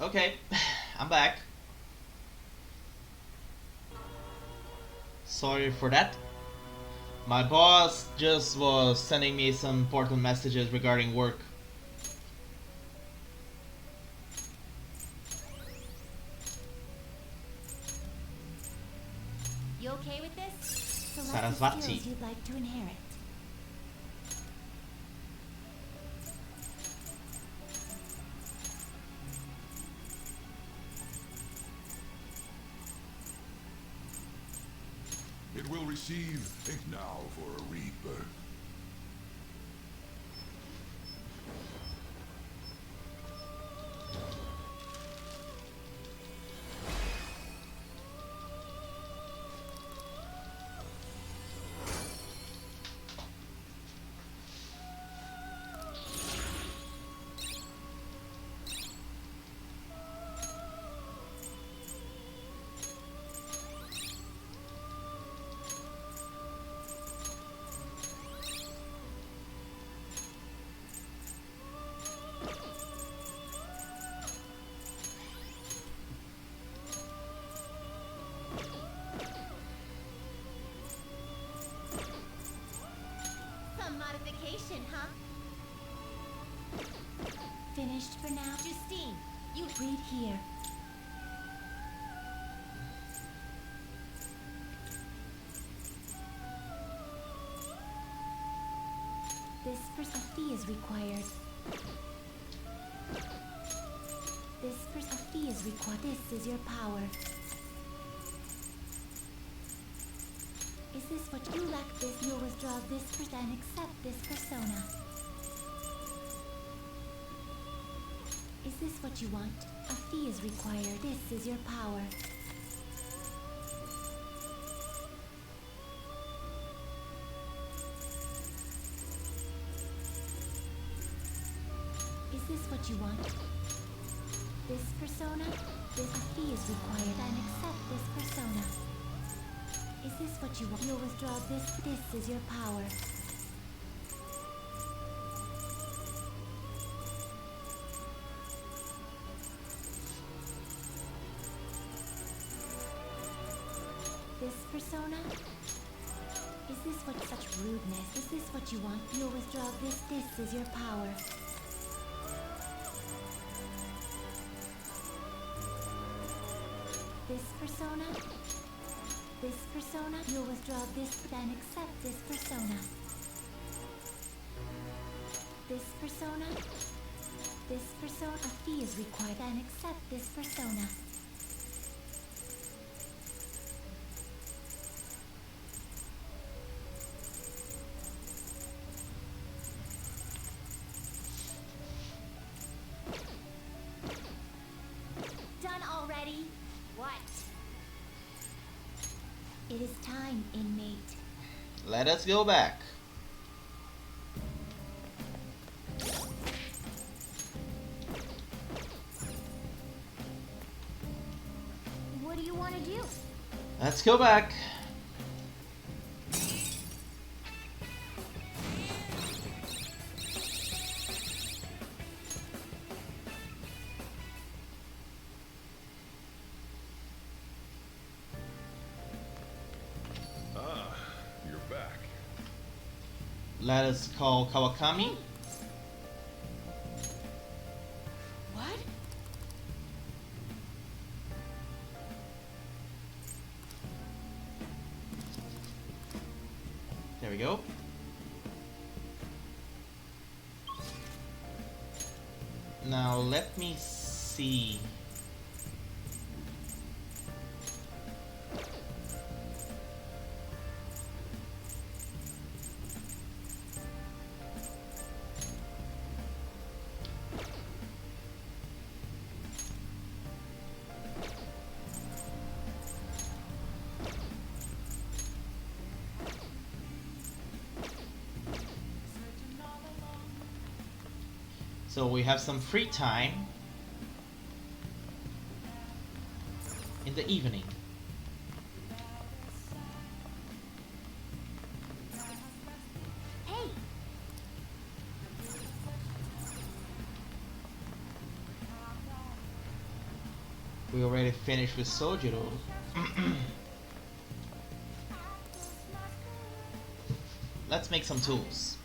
Okay, I'm back. Sorry for that. My boss just was sending me some important messages regarding work. You okay with this? Select the Sarasvati. skills you'd like to inherit. It will receive ink now for a rebirth. Some modification, huh? Finished for now? Justine, you read here. A fee is required. A fee is required. This is your power. Is this what you lack? This you'll withdraw this and accept this persona. Is this what you want? A fee is required. This is your power. Is this what you want? This persona? A fee is required and accept this persona. Is this what you want? You'll withdraw this. This is your power. This persona? Is this what such rudeness? Is this what you want? You'll withdraw this. This is your power. This persona? This persona? You'll withdraw this, then accept this persona. This persona? This persona? A fee is required, then accept this persona. Done already? What? It is time, inmate. Let us go back. What do you want to do? Let's go back. You're back. Let us call Kawakami. What? There we go. Now let me see. So we have some free time in the evening. Hey! We already finished with Sojiro. Let's make some tools.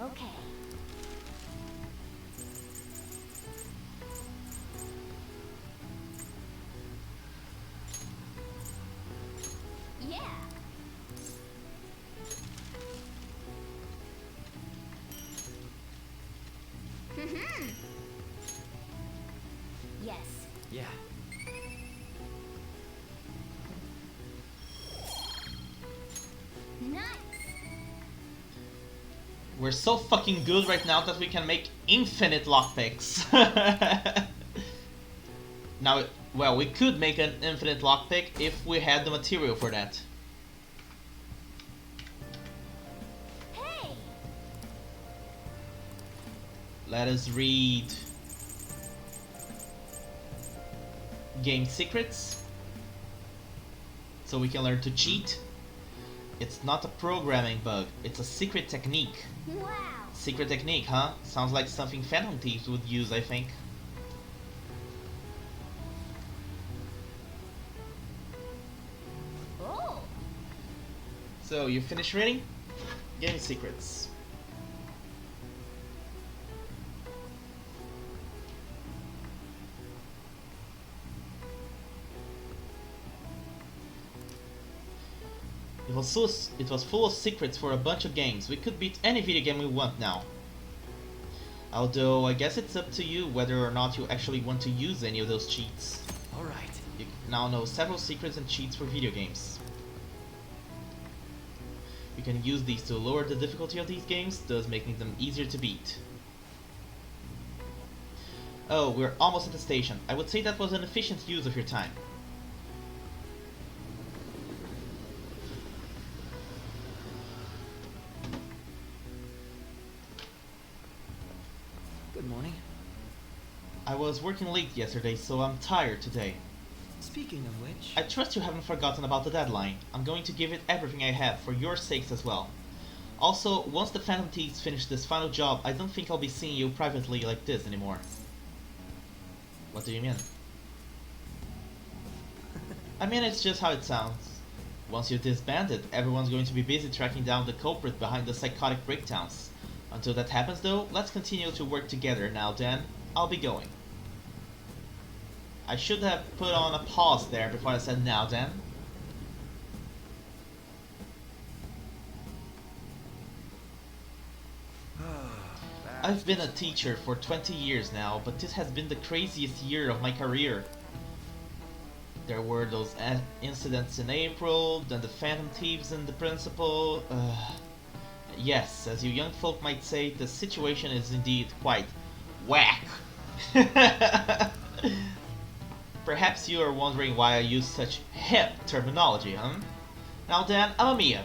Okay. Yeah. Yes. Yeah. Nice. We're so fucking good right now that we can make infinite lockpicks. Now, well, we could make an infinite lockpick if we had the material for that. Hey. Let us read game secrets so we can learn to cheat. It's not a programming bug, it's a secret technique. Wow. Secret technique, huh? Sounds like something Phantom Thieves would use, I think. Oh. So, you finished reading? Game secrets. It was full of secrets for a bunch of games. We could beat any video game we want now. Although, I guess it's up to you whether or not you actually want to use any of those cheats. Alright. You now know several secrets and cheats for video games. You can use these to lower the difficulty of these games, thus making them easier to beat. Oh, we're almost at the station. I would say that was an efficient use of your time. Good morning. I was working late yesterday, so I'm tired today. Speaking of which... I trust you haven't forgotten about the deadline. I'm going to give it everything I have, for your sakes as well. Also, once the Phantom Thieves finish this final job, I don't think I'll be seeing you privately like this anymore. What do you mean? I mean, it's just how it sounds. Once you've disbanded, everyone's going to be busy tracking down the culprit behind the psychotic breakdowns. Until that happens though, let's continue to work together. Now then, I'll be going. I should have put on a pause there before I said now then. I've been a teacher for 20 years now, but this has been the craziest year of my career. There were those incidents in April, then the Phantom Thieves and the principal. Yes, as you young folk might say, the situation is indeed quite whack. Perhaps you are wondering why I use such hip terminology, huh? Now then, Amamiya.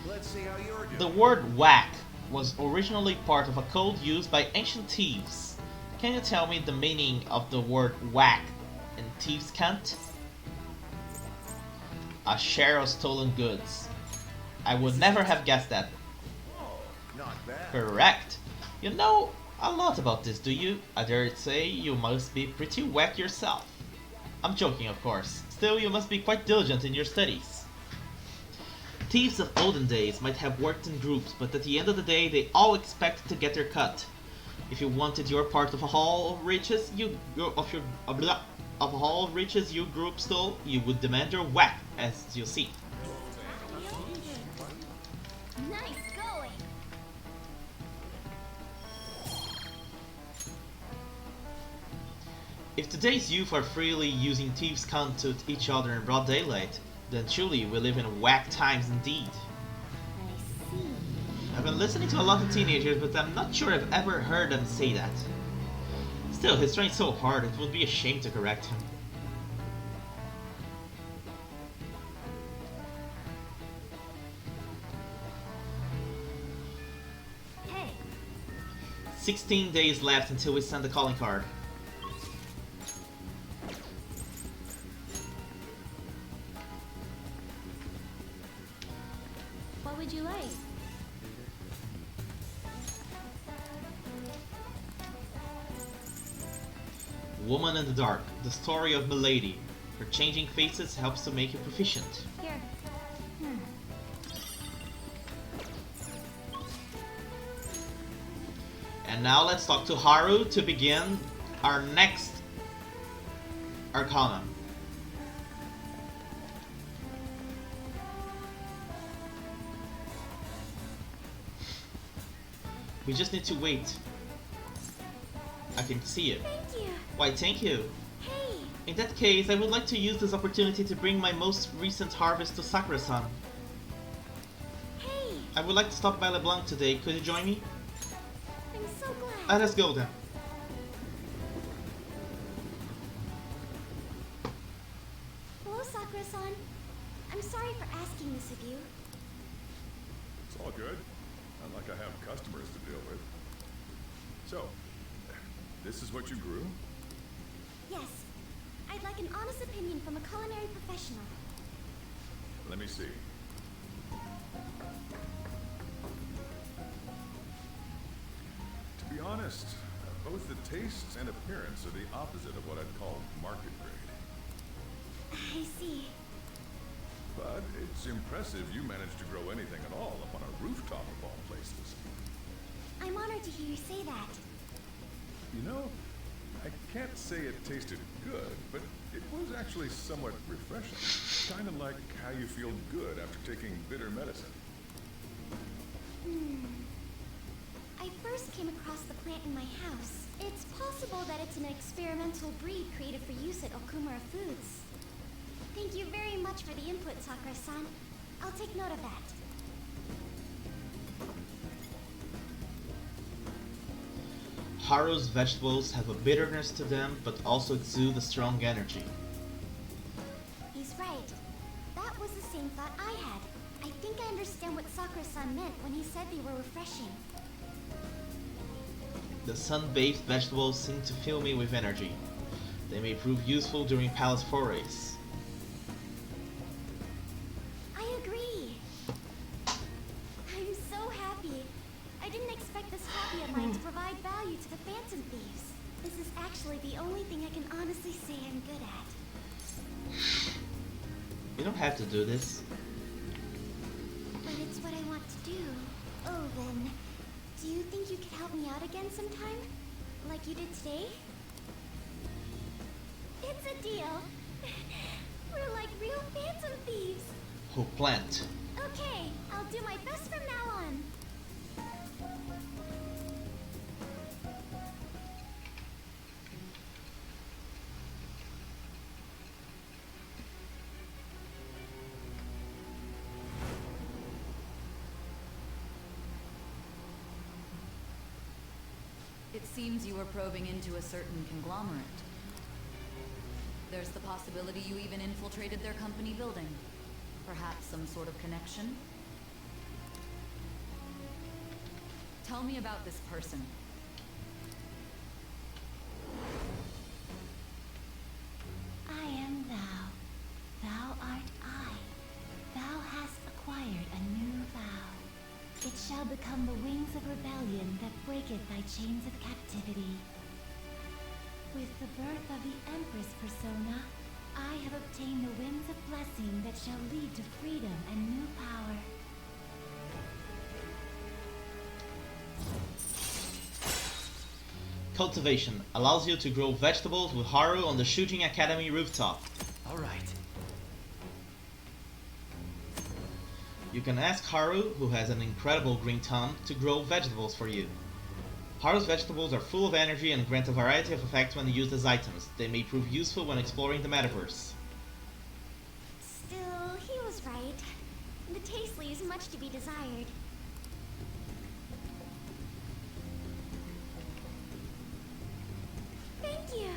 Let's see how you're doing. The word whack was originally part of a code used by ancient thieves. Can you tell me the meaning of the word whack in Thieves' Cant? A share of stolen goods. I would never have guessed that. Oh, not bad. Correct. You know a lot about this, do you? I dare say you must be pretty whack yourself. I'm joking, of course. Still, you must be quite diligent in your studies. Thieves of olden days might have worked in groups, but at the end of the day, they all expected to get their cut. If you wanted your part of a haul of riches, you group stole, you would demand your whack, as you see. Nice going. If today's youth are freely using Thieves' Cant to each other in broad daylight, then truly we live in whack times indeed. I see. I've been listening to a lot of teenagers, but I'm not sure I've ever heard them say that. Still, he's trying so hard, it would be a shame to correct him. Hey. 16 days left until we send the calling card. What would you like? Woman in the Dark, the story of Milady. Her changing faces helps to make you proficient. Here. Hmm. And now let's talk to Haru to begin our next arcana. We just need to wait. I can see it. Thank you. Why, thank you. Hey. In that case, I would like to use this opportunity to bring my most recent harvest to Sakura-san. Hey. I would like to stop by LeBlanc today. Could you join me? I'm so glad. Let us go then. Hello, Sakura-san. I'm sorry for asking this of you. It's all good. Not like I have customers to deal with. So, this is what you grew? Yes. I'd like an honest opinion from a culinary professional. Let me see. To be honest, both the tastes and appearance are the opposite of what I'd call market grade. I see. But it's impressive you managed to grow anything at all up on a rooftop of all places. I'm honored to hear you say that. You know, I can't say it tasted good, but it was actually somewhat refreshing. Kind of like how you feel good after taking bitter medicine. I first came across the plant in my house. It's possible that it's an experimental breed created for use at Okumura Foods. Thank you very much for the input, Sakura-san. I'll take note of that. Haru's vegetables have a bitterness to them, but also exude a strong energy. He's right. That was the same thought I had. I think I understand what Sakura-san meant when he said they were refreshing. The sun-bathed vegetables seem to fill me with energy. They may prove useful during palace forays. I agree. I'm so happy. I didn't expect this hobby of mine to provide value to the Phantom Thieves. This is actually the only thing I can honestly say I'm good at. You don't have to do this. But it's what I want to do. Oh, then, do you think you could help me out again sometime? Like you did today? It's a deal. We're like real Phantom Thieves. Who plant? Okay, I'll do my best from now on. It seems you were probing into a certain conglomerate. There's the possibility you even infiltrated their company building. Perhaps some sort of connection? Tell me about this person. I am thou. Thou art I. Thou hast acquired a new vow. It shall become the wings of rebellion that breaketh thy chains of captivity. With the birth of the Empress persona, I have obtained the winds of blessing that shall lead to freedom and new power. Cultivation allows you to grow vegetables with Haru on the Shooting Academy rooftop. All right. You can ask Haru, who has an incredible green thumb, to grow vegetables for you. Haru's vegetables are full of energy and grant a variety of effects when used as items. They may prove useful when exploring the metaverse. Still, he was right. The taste leaves much to be desired. Thank you.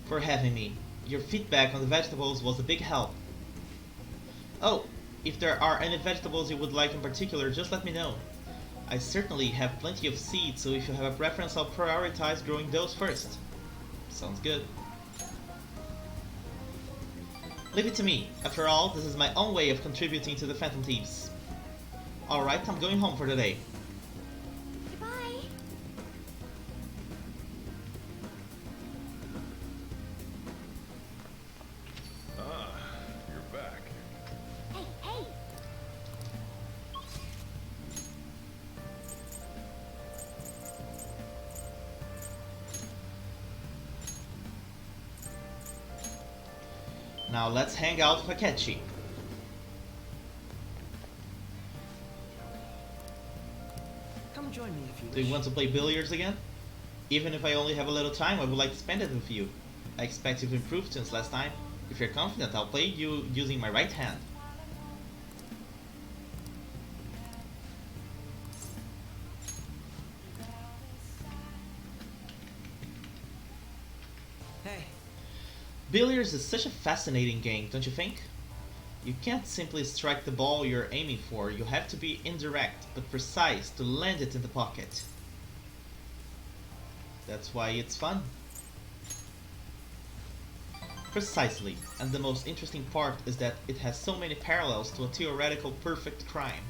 For having me. Your feedback on the vegetables was a big help. Oh, if there are any vegetables you would like in particular, just let me know. I certainly have plenty of seeds, so if you have a preference, I'll prioritize growing those first. Sounds good. Leave it to me. After all, this is my own way of contributing to the Phantom Thieves. Alright, I'm going home for the day. Goodbye. Now let's hang out with Akechi. Come join me if you Do wish. you want to play billiards again? Even if I only have a little time, I would like to spend it with you. I expect you've improved since last time. If you're confident, I'll play you using my right hand. Hey, Billiards is such a fascinating game, don't you think? You can't simply strike the ball you're aiming for, you have to be indirect but precise to land it in the pocket. That's why it's fun. Precisely, and the most interesting part is that it has so many parallels to a theoretical perfect crime.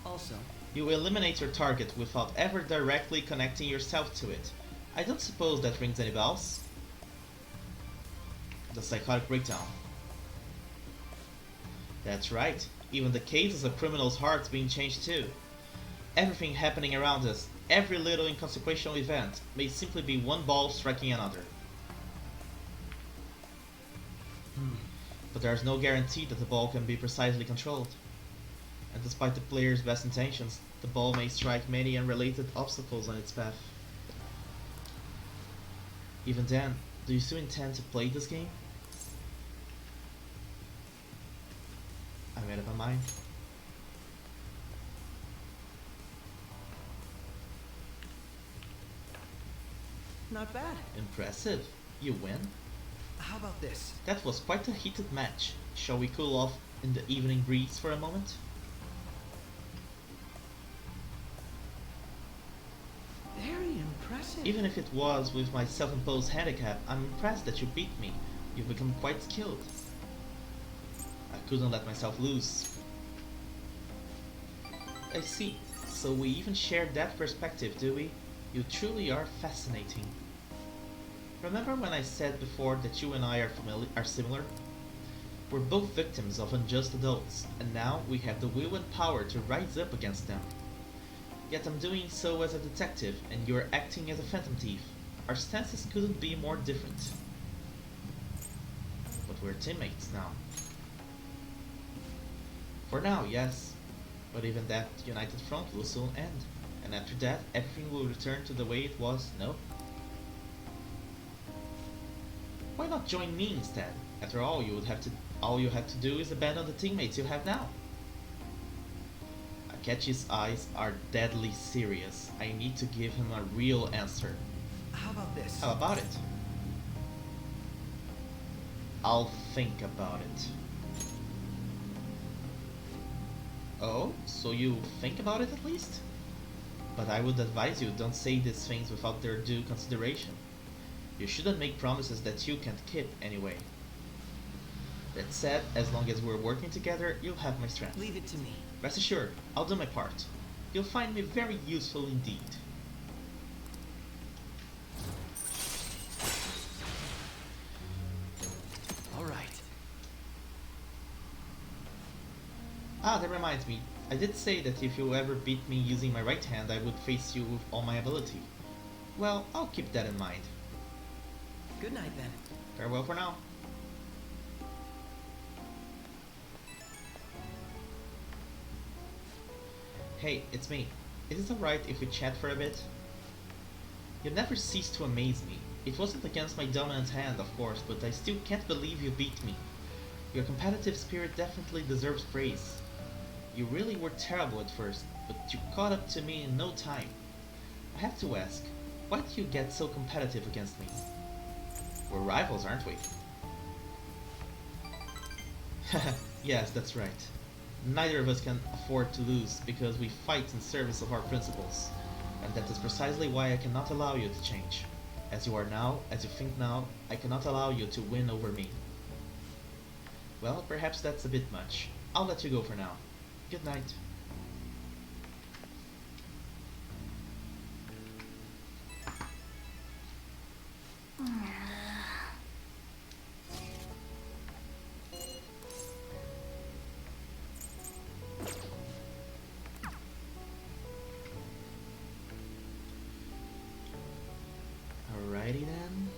also, You eliminate your target without ever directly connecting yourself to it. I don't suppose that rings any bells? The psychotic breakdown. That's right, even the cases of criminals' hearts being changed too. Everything happening around us, every little inconsequential event, may simply be one ball striking another. But there's no guarantee that the ball can be precisely controlled. And despite the player's best intentions, the ball may strike many unrelated obstacles on its path. Even then, do you still intend to play this game? I made up my mind. not bad. Impressive. You win. How about this? That was quite a heated match. Shall we cool off in the evening breeze for a moment? Very impressive. Even if it was with my self-imposed handicap, I'm impressed that you beat me. You've become quite skilled. I couldn't let myself lose. I see. So we even share that perspective, do we? You truly are fascinating. Remember when I said before that you and I are similar? We're both victims of unjust adults, and now we have the will and power to rise up against them. Yet I'm doing so as a detective, and you're acting as a phantom thief. Our stances couldn't be more different. But we're teammates now. For now, yes. But even that united front will soon end. And after that, everything will return to the way it was, no? Why not join me instead? After all, all you have to do is abandon the teammates you have now. Akechi's eyes are deadly serious. I need to give him a real answer. How about this? How about it? I'll think about it. Oh, so you think about it at least? But I would advise you don't say these things without their due consideration. You shouldn't make promises that you can't keep anyway. That said, as long as we're working together, you'll have my strength. Leave it to me. Rest assured, I'll do my part. You'll find me very useful indeed. All right. Ah, that reminds me. I did say that if you ever beat me using my right hand, I would face you with all my ability. Well, I'll keep that in mind. Good night then. Farewell for now. Hey, it's me. Is it alright if we chat for a bit? You never cease to amaze me. It wasn't against my dominant hand, of course, but I still can't believe you beat me. Your competitive spirit definitely deserves praise. You really were terrible at first, but you caught up to me in no time. I have to ask, why did you get so competitive against me? We're rivals, aren't we? Yes, that's right. Neither of us can afford to lose because we fight in service of our principles. And that is precisely why I cannot allow you to change. As you are now, as you think now, I cannot allow you to win over me. Well, perhaps that's a bit much. I'll let you go for now. Good night. Alrighty then.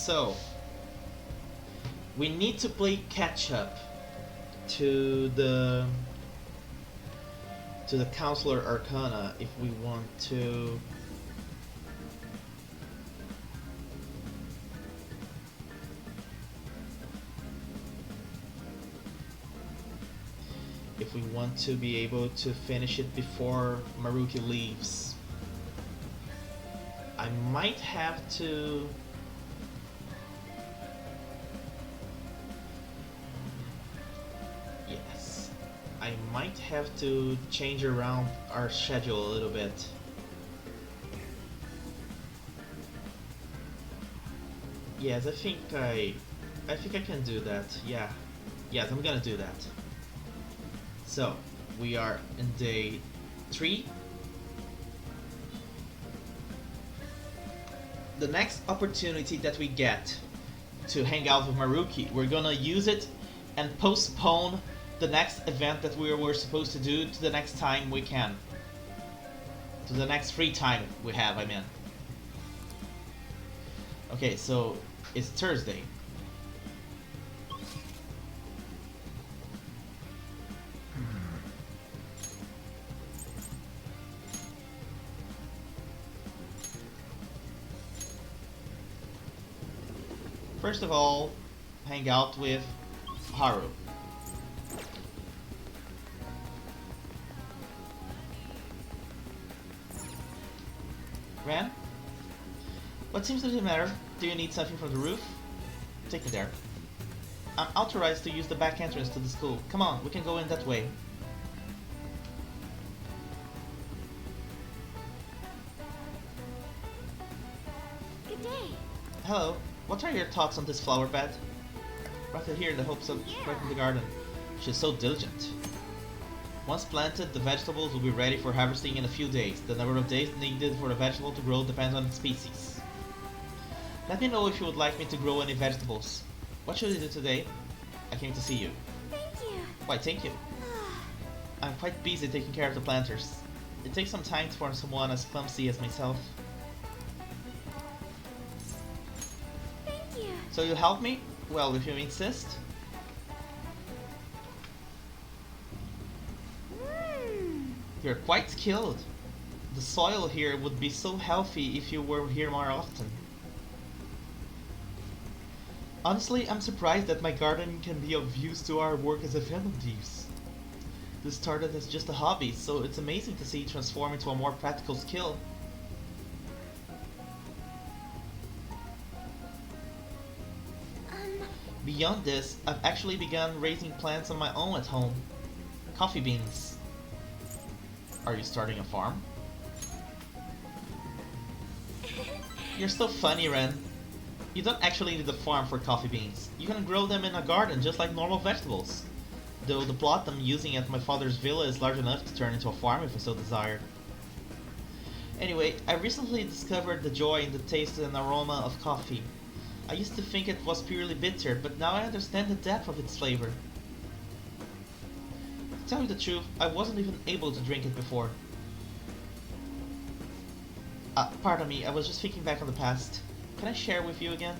So we need to play catch up to the counselor arcana if we want to be able to finish it before Maruki leaves. I might have to I might have to change around our schedule a little bit. Yes, I think I can do that. Yeah. Yes, I'm gonna do that. So, we are in day 3. The next opportunity that we get to hang out with Maruki, we're gonna use it and postpone the next event that we were supposed to do to the next time we can. To the next free time we have, I mean. Okay, so it's Thursday. First of all, hang out with Haru. Ran? What seems to be the matter? Do you need something from the roof? Take me there. I'm authorized to use the back entrance to the school. Come on, we can go in that way. Good day. Hello. What are your thoughts on this flower bed? Brought it here in the hopes of wrecking the garden. She's so diligent. Once planted, the vegetables will be ready for harvesting in a few days. The number of days needed for the vegetable to grow depends on its species. Let me know if you would like me to grow any vegetables. What should I do today? I came to see you. Thank you. Why, thank you. I'm quite busy taking care of the planters. It takes some time for someone as clumsy as myself. Thank you. So you'll help me? Well, if you insist. You're quite skilled. The soil here would be so healthy if you were here more often. Honestly, I'm surprised that my garden can be of use to our work as a Venom Thieves. This started as just a hobby, so it's amazing to see it transform into a more practical skill. Beyond this, I've actually begun raising plants on my own at home. Coffee beans. Are you starting a farm? You're so funny, Ren. You don't actually need a farm for coffee beans. You can grow them in a garden just like normal vegetables. Though the plot I'm using at my father's villa is large enough to turn into a farm if I so desired. Anyway, I recently discovered the joy in the taste and aroma of coffee. I used to think it was purely bitter, but now I understand the depth of its flavor. To tell you the truth, I wasn't even able to drink it before. Pardon me, I was just thinking back on the past. Can I share with you again?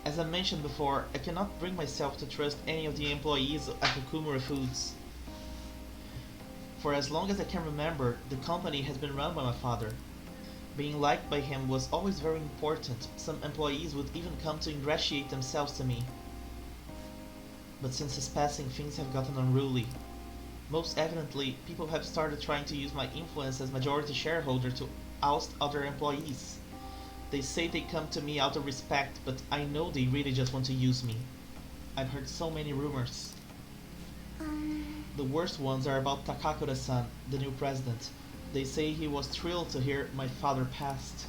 As I mentioned before, I cannot bring myself to trust any of the employees at Okumura Foods. For as long as I can remember, the company has been run by my father. Being liked by him was always very important. Some employees would even come to ingratiate themselves to me. But since his passing, things have gotten unruly. Most evidently, people have started trying to use my influence as majority shareholder to oust other employees. They say they come to me out of respect, but I know they really just want to use me. I've heard so many rumors. The worst ones are about Takakura-san, the new president. They say he was thrilled to hear my father passed.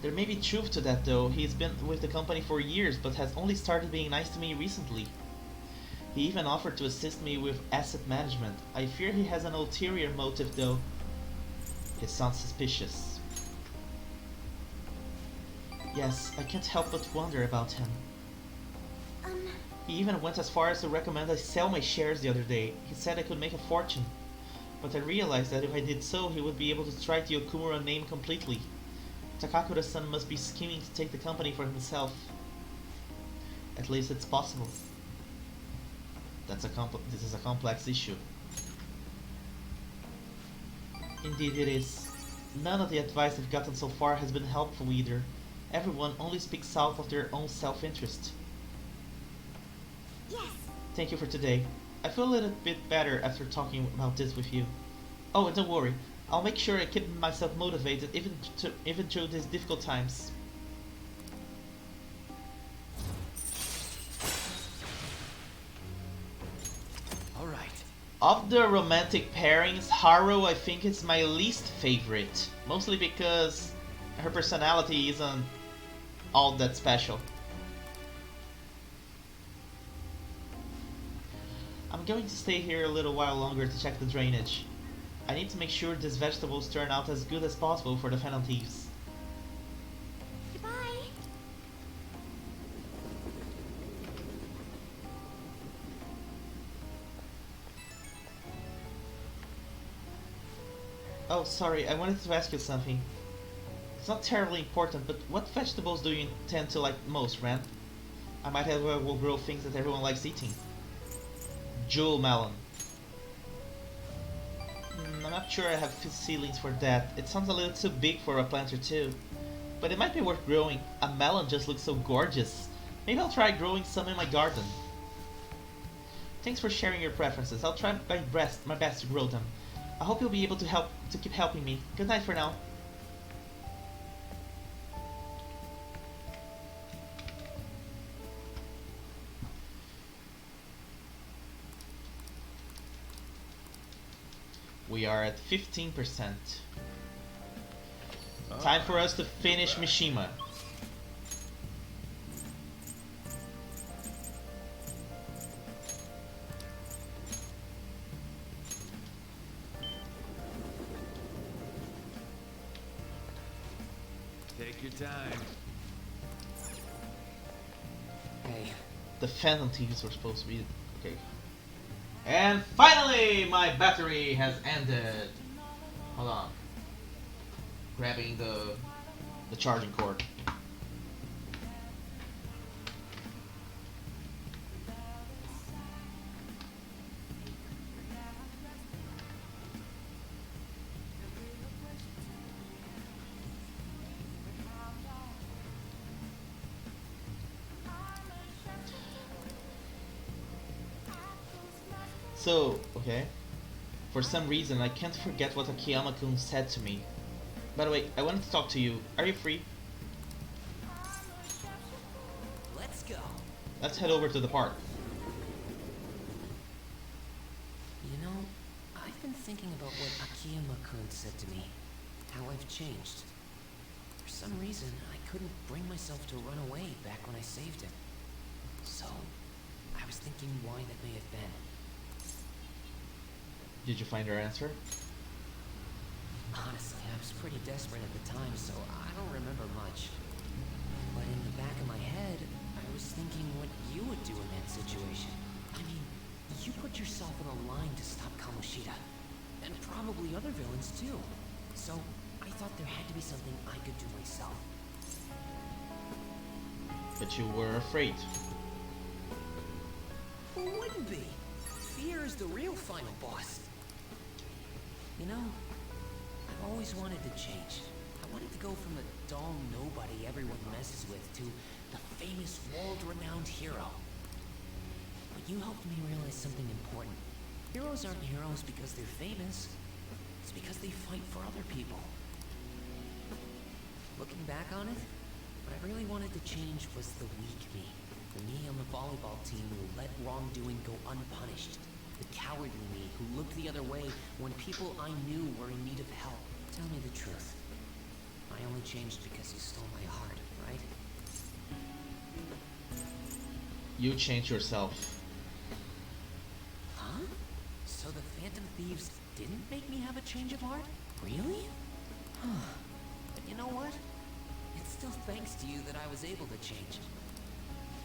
There may be truth to that though. He's been with the company for years, but has only started being nice to me recently. He even offered to assist me with asset management. I fear he has an ulterior motive though. It sounds suspicious. Yes, I can't help but wonder about him. He even went as far as to recommend I sell my shares the other day. He said I could make a fortune. But I realized that if I did so, he would be able to strike the Okumura name completely. Takakura-san must be scheming to take the company for himself. At least it's possible. This is a complex issue. Indeed it is. None of the advice I've gotten so far has been helpful either. Everyone only speaks out of their own self-interest. Yes. Thank you for today. I feel a little bit better after talking about this with you. Oh, and don't worry. I'll make sure I keep myself motivated even through these difficult times. Alright. Of the romantic pairings, Haru I think is my least favorite. Mostly because her personality isn't all that special. I'm going to stay here a little while longer to check the drainage. I need to make sure these vegetables turn out as good as possible for the Phantom Thieves. Goodbye. Oh, sorry, I wanted to ask you something. It's not terribly important, but what vegetables do you tend to like most, Ren? I might as well grow things that everyone likes eating. Jewel melon. I'm not sure I have ceilings for that. It sounds a little too big for a planter too. But it might be worth growing. A melon just looks so gorgeous. Maybe I'll try growing some in my garden. Thanks for sharing your preferences. I'll try my best to grow them. I hope you'll be able to keep helping me. Good night for now. We are at 15%. Time for us to finish Mishima. Take your time. Hey. The Phantom Thieves were supposed to be... Okay. And finally, my battery has ended. Hold on. Grabbing the charging cord. So, okay. For some reason, I can't forget what Akiyama-kun said to me. By the way, I wanted to talk to you. Are you free? Let's go. Let's head over to the park. You know, I've been thinking about what Akiyama-kun said to me. How I've changed. For some reason, I couldn't bring myself to run away back when I saved him. So, I was thinking why that may have been. Did you find your answer? Honestly, I was pretty desperate at the time, so I don't remember much. But in the back of my head, I was thinking what you would do in that situation. I mean, you put yourself on the line to stop Kamoshida. And probably other villains too. So, I thought there had to be something I could do myself. But you were afraid. Who wouldn't be? Fear is the real final boss. You know, I've always wanted to change. I wanted to go from the dull nobody everyone messes with to the famous world-renowned hero. But you helped me realize something important. Heroes aren't heroes because they're famous. It's because they fight for other people. Looking back on it, what I really wanted to change was the weak me. The me on the volleyball team who let wrongdoing go unpunished. The cowardly me who looked the other way when people I knew were in need of help. Tell me the truth. I only changed because you stole my heart, right? You changed yourself. Huh? So the Phantom Thieves didn't make me have a change of heart? Really? But you know what? It's still thanks to you that I was able to change.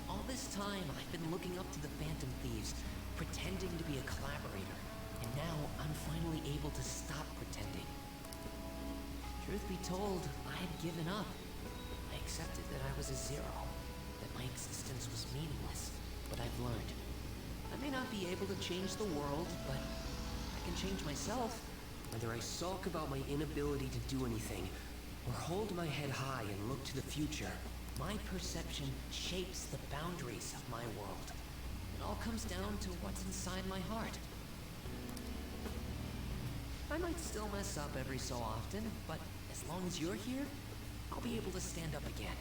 All this time, I've been looking up to the Phantom Thieves, pretending to be a collaborator. And now, I'm finally able to stop pretending. Truth be told, I had given up. I accepted that I was a zero, that my existence was meaningless. But I've learned. I may not be able to change the world, but I can change myself. Whether I sulk about my inability to do anything, or hold my head high and look to the future, my perception shapes the boundaries of my world. It all comes down to what's inside my heart. I might still mess up every so often, but as long as you're here, I'll be able to stand up again.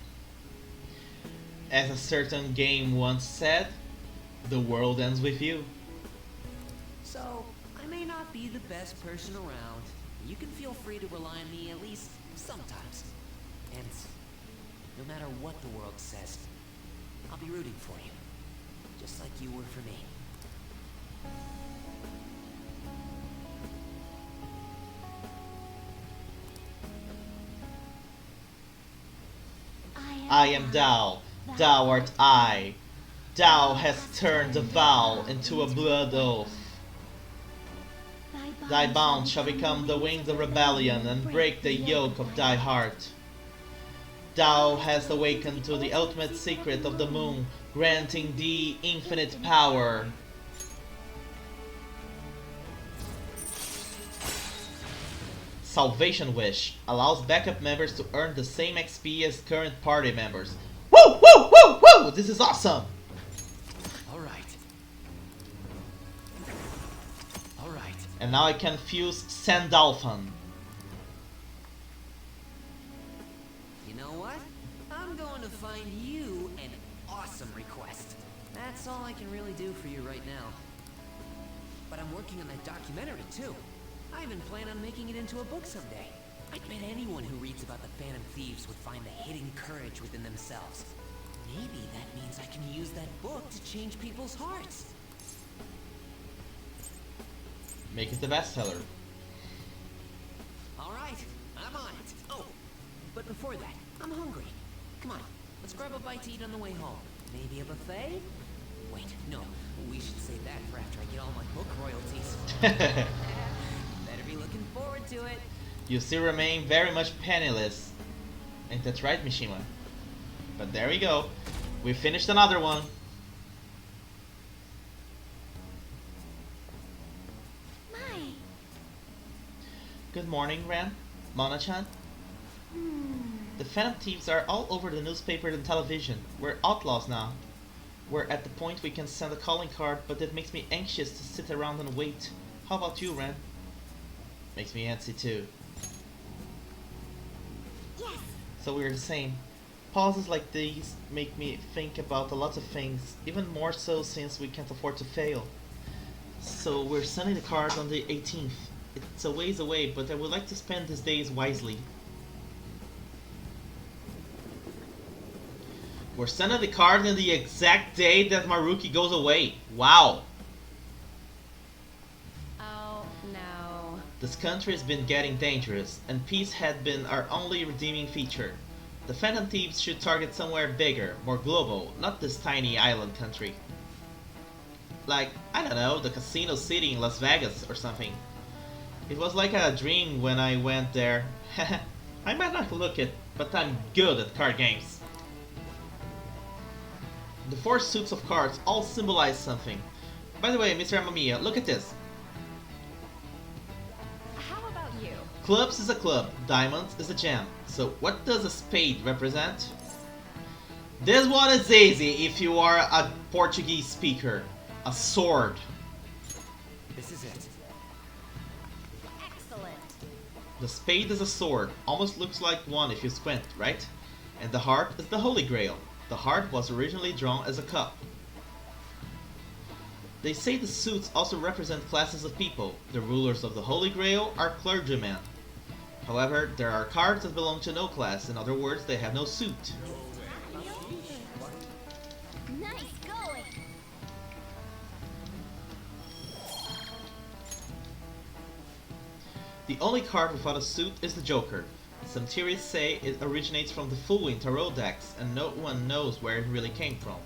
As a certain game once said, the world ends with you. So, I may not be the best person around. You can feel free to rely on me at least sometimes. And no matter what the world says, I'll be rooting for you. Just like you were for me. I am Tao, thou art I. Thou hast turned the vow into a blood oath. Thy bound shall become the wings of rebellion and break the yoke of thy heart. Thou hast awakened to the ultimate secret of the moon, granting thee infinite power. Salvation Wish allows backup members to earn the same XP as current party members. Woo! Woo! Woo! Woo! This is awesome! Alright. Alright. And now I can fuse Sandalphon. You know what? I'm going to find you an awesome request. That's all I can really do for you right now. But I'm working on that documentary too. I even plan on making it into a book someday. I bet anyone who reads about the Phantom Thieves would find the hidden courage within themselves. Maybe that means I can use that book to change people's hearts. Make it the bestseller. Alright, I'm on it. Oh, but before that, I'm hungry. Come on, let's grab a bite to eat on the way home. Maybe a buffet? Wait, no, we should save that for after I get all my book royalties. Better be looking forward to it. You still remain very much penniless. Ain't that right, Mishima? But there we go. We finished another one. My. Good morning, Ren. Mona-chan. The Phantom Thieves are all over the newspaper and television. We're outlaws now. We're at the point we can send a calling card, but it makes me anxious to sit around and wait. How about you, Ren? Makes me antsy too. Yes. So we're the same. Pauses like these make me think about a lot of things, even more so since we can't afford to fail. So we're sending the card on the 18th. It's a ways away, but I would like to spend these days wisely. We're sending the card on the exact day that Maruki goes away. Wow! Oh, no. This country has been getting dangerous, and peace had been our only redeeming feature. The Phantom Thieves should target somewhere bigger, more global, not this tiny island country. Like, I don't know, the Casino City in Las Vegas or something. It was like a dream when I went there. I might not look it, but I'm good at card games. The 4 suits of cards all symbolize something. By the way, Mr. Amamiya, look at this. How about you? Clubs is a club, diamonds is a gem. So what does a spade represent? This one is easy if you are a Portuguese speaker. A sword. This is it. Excellent. The spade is a sword, almost looks like one if you squint, right? And the heart is the Holy Grail. The heart was originally drawn as a cup. They say the suits also represent classes of people. The rulers of the Holy Grail are clergymen. However, there are cards that belong to no class. In other words, they have no suit. Nice going. The only card without a suit is the Joker. Some theories say it originates from the Full in Tarot decks, and no one knows where it really came from.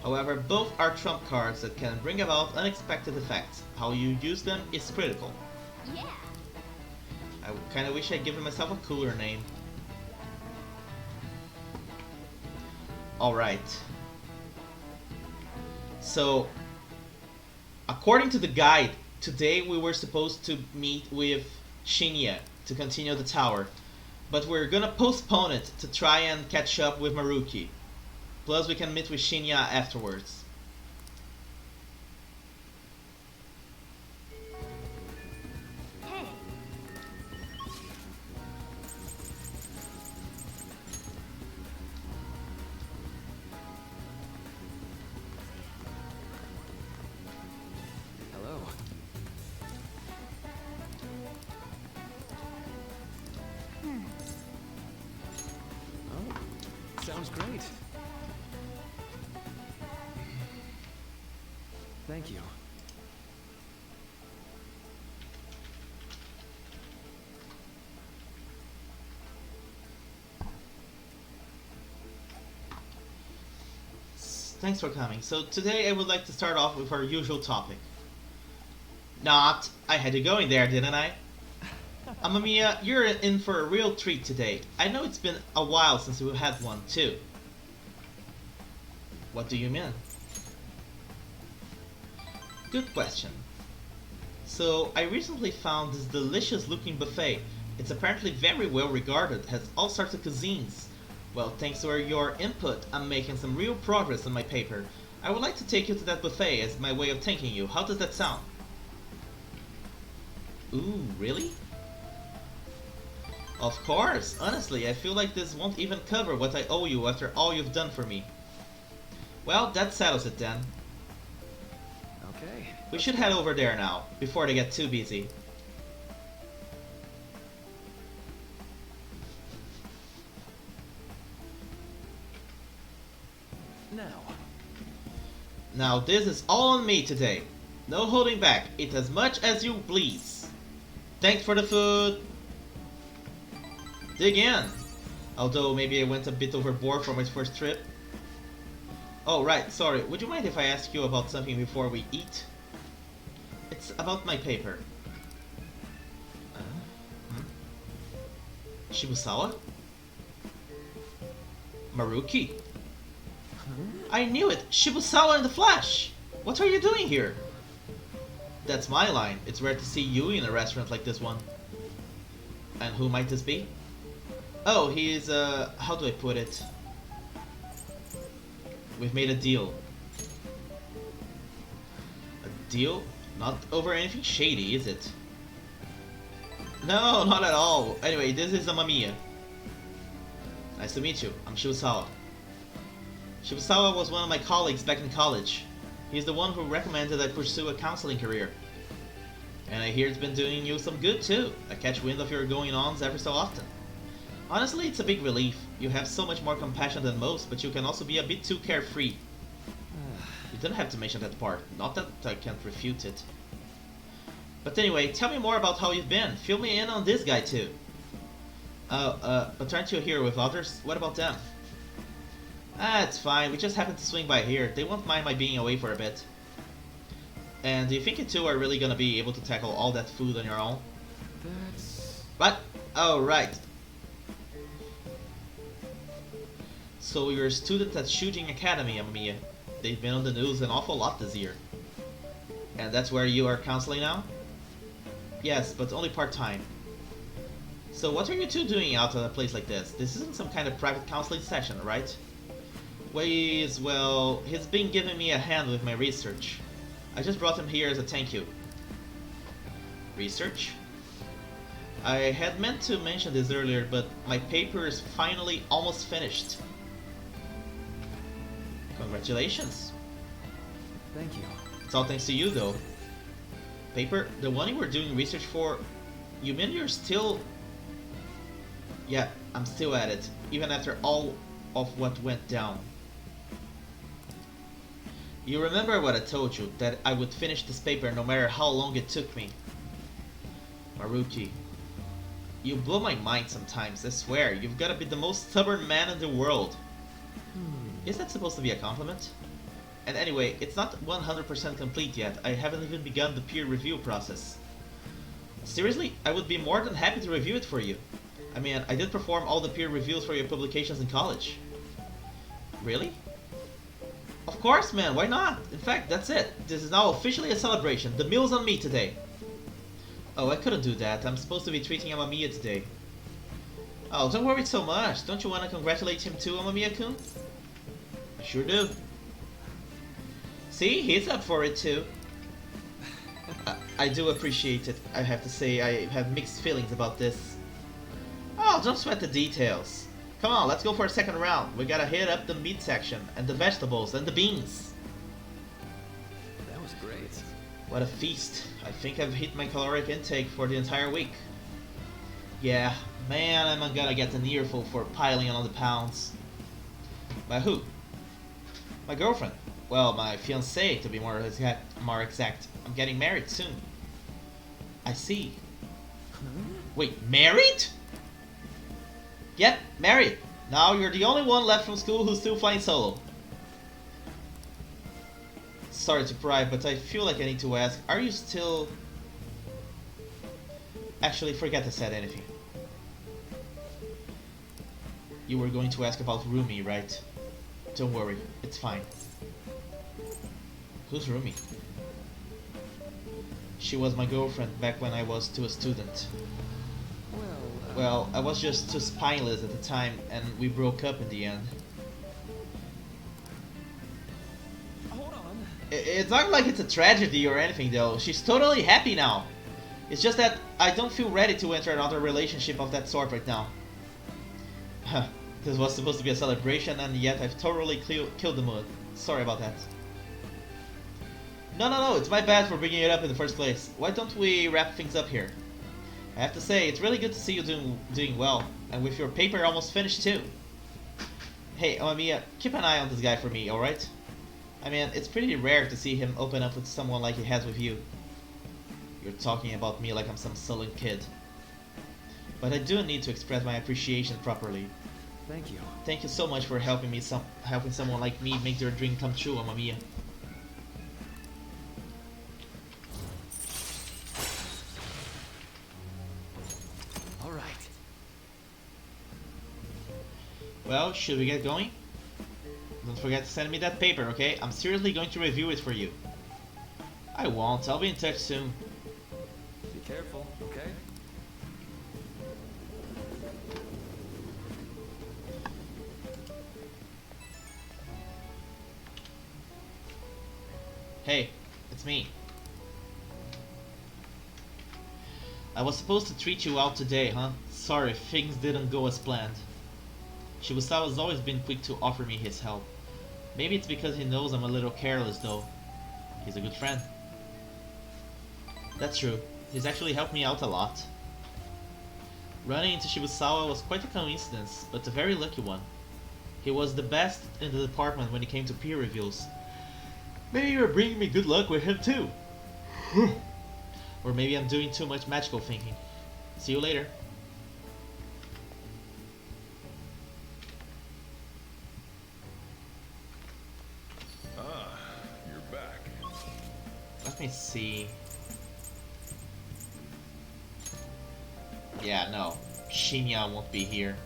However, both are trump cards that can bring about unexpected effects. How you use them is critical. Yeah. I kinda wish I'd given myself a cooler name. Alright. So, according to the guide, today we were supposed to meet with Shinya to continue the tower. But we're gonna postpone it to try and catch up with Maruki. Plus we can meet with Shinya afterwards. Hey, Hello. Oh, sounds great. Thank you. Thanks for coming. So today I would like to start off with our usual topic. Not, I had you going there, didn't I? Amamiya, you're in for a real treat today. I know it's been a while since we had one, too. What do you mean? Good question. So, I recently found this delicious looking buffet. It's apparently very well regarded, has all sorts of cuisines. Well, thanks to your input, I'm making some real progress on my paper. I would like to take you to that buffet as my way of thanking you. How does that sound? Ooh, really? Of course! Honestly, I feel like this won't even cover what I owe you after all you've done for me. Well, that settles it then. Okay. We should head over there now, before they get too busy. Now this is all on me today. No holding back. Eat as much as you please. Thanks for the food. Dig in. Although maybe I went a bit overboard for my first trip. Oh right, sorry. Would you mind if I ask you about something before we eat? It's about my paper. Shibusawa? Maruki? I knew it! Shibusawa in the flesh! What are you doing here? That's my line. It's rare to see you in a restaurant like this one. And who might this be? Oh, he is, how do I put it? We've made a deal. A deal? Not over anything shady, is it? No, not at all. Anyway, this is Amamiya. Nice to meet you. I'm Shibusawa. Shibusawa was one of my colleagues back in college. He's the one who recommended I pursue a counseling career. And I hear it's been doing you some good too. I catch wind of your going-ons every so often. Honestly, it's a big relief. You have so much more compassion than most, but you can also be a bit too carefree. You didn't have to mention that part. Not that I can't refute it. But anyway, tell me more about how you've been. Fill me in on this guy too. But aren't you here with others? What about them? Ah, it's fine. We just happened to swing by here. They won't mind my being away for a bit. And do you think you two are really gonna be able to tackle all that food on your own? That's... What? Oh, right. So you're a student at Shujin Academy, Amamiya. They've been on the news an awful lot this year. And that's where you are counseling now? Yes, but only part-time. So what are you two doing out at a place like this? This isn't some kind of private counseling session, right? Well, he's been giving me a hand with my research. I just brought him here as a thank you. Research? I had meant to mention this earlier, but my paper is finally almost finished. Congratulations. Thank you. It's all thanks to you, though. Paper? The one you were doing research for? You mean you're still... Yeah, I'm still at it, even after all of what went down. You remember what I told you, that I would finish this paper no matter how long it took me. Maruki, you blow my mind sometimes, I swear. You've gotta be the most stubborn man in the world. Is that supposed to be a compliment? And anyway, it's not 100% complete yet. I haven't even begun the peer review process. Seriously, I would be more than happy to review it for you. I mean, I did perform all the peer reviews for your publications in college. Really? Of course, man, why not? In fact, that's it. This is now officially a celebration. The meal's on me today. Oh, I couldn't do that. I'm supposed to be treating Amamiya today. Oh, don't worry so much. Don't you want to congratulate him too, Amamiya-kun? I sure do. See, he's up for it too. I do appreciate it. I have to say, I have mixed feelings about this. Oh, don't sweat the details. Come on, let's go for a second round. We gotta hit up the meat section, and the vegetables, and the beans. That was great. What a feast. I think I've hit my caloric intake for the entire week. Yeah, man, I'm gonna get an earful for piling on the pounds. By who? My girlfriend. Well, my fiancée, to be more exact. I'm getting married soon. I see. Wait, married? Yep, married. Now you're the only one left from school who's still flying solo. Sorry to pry, but I feel like I need to ask, are you still... Actually, forget I said anything. You were going to ask about Rumi, right? Don't worry, it's fine. Who's Rumi? She was my girlfriend back when I was still a student. Well, I was just too spineless at the time, and we broke up in the end. Hold on. It's not like it's a tragedy or anything though. She's totally happy now. It's just that I don't feel ready to enter another relationship of that sort right now. This was supposed to be a celebration, and yet I've totally killed the mood. Sorry about that. No, it's my bad for bringing it up in the first place. Why don't we wrap things up here? I have to say, it's really good to see you doing well, and with your paper almost finished too. Hey, Amamiya, keep an eye on this guy for me, alright? I mean, it's pretty rare to see him open up with someone like he has with you. You're talking about me like I'm some sullen kid. But I do need to express my appreciation properly. Thank you. Thank you so much for helping someone like me make their dream come true, Amamiya. Well, should we get going? Don't forget to send me that paper, okay? I'm seriously going to review it for you. I won't. I'll be in touch soon. Be careful, okay? Hey, it's me. I was supposed to treat you out today, huh? Sorry, things didn't go as planned. Shibusawa's always been quick to offer me his help. Maybe it's because he knows I'm a little careless though. He's a good friend. That's true. He's actually helped me out a lot. Running into Shibusawa was quite a coincidence, but a very lucky one. He was the best in the department when it came to peer reviews. Maybe you're bringing me good luck with him too. Or maybe I'm doing too much magical thinking. See you later. Let me see. Yeah, no. Shinya won't be here.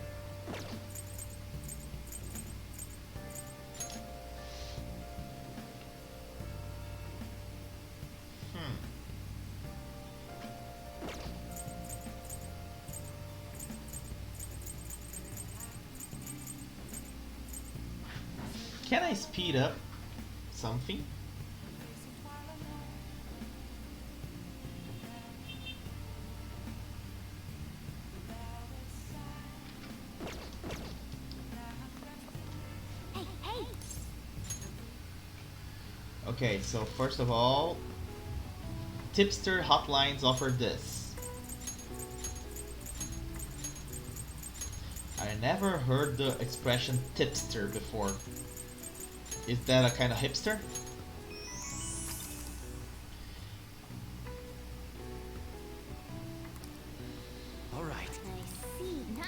Can I speed up something? Okay, so first of all, tipster hotlines offer this. I never heard the expression tipster before. Is that a kind of hipster? All right. I see. Nice.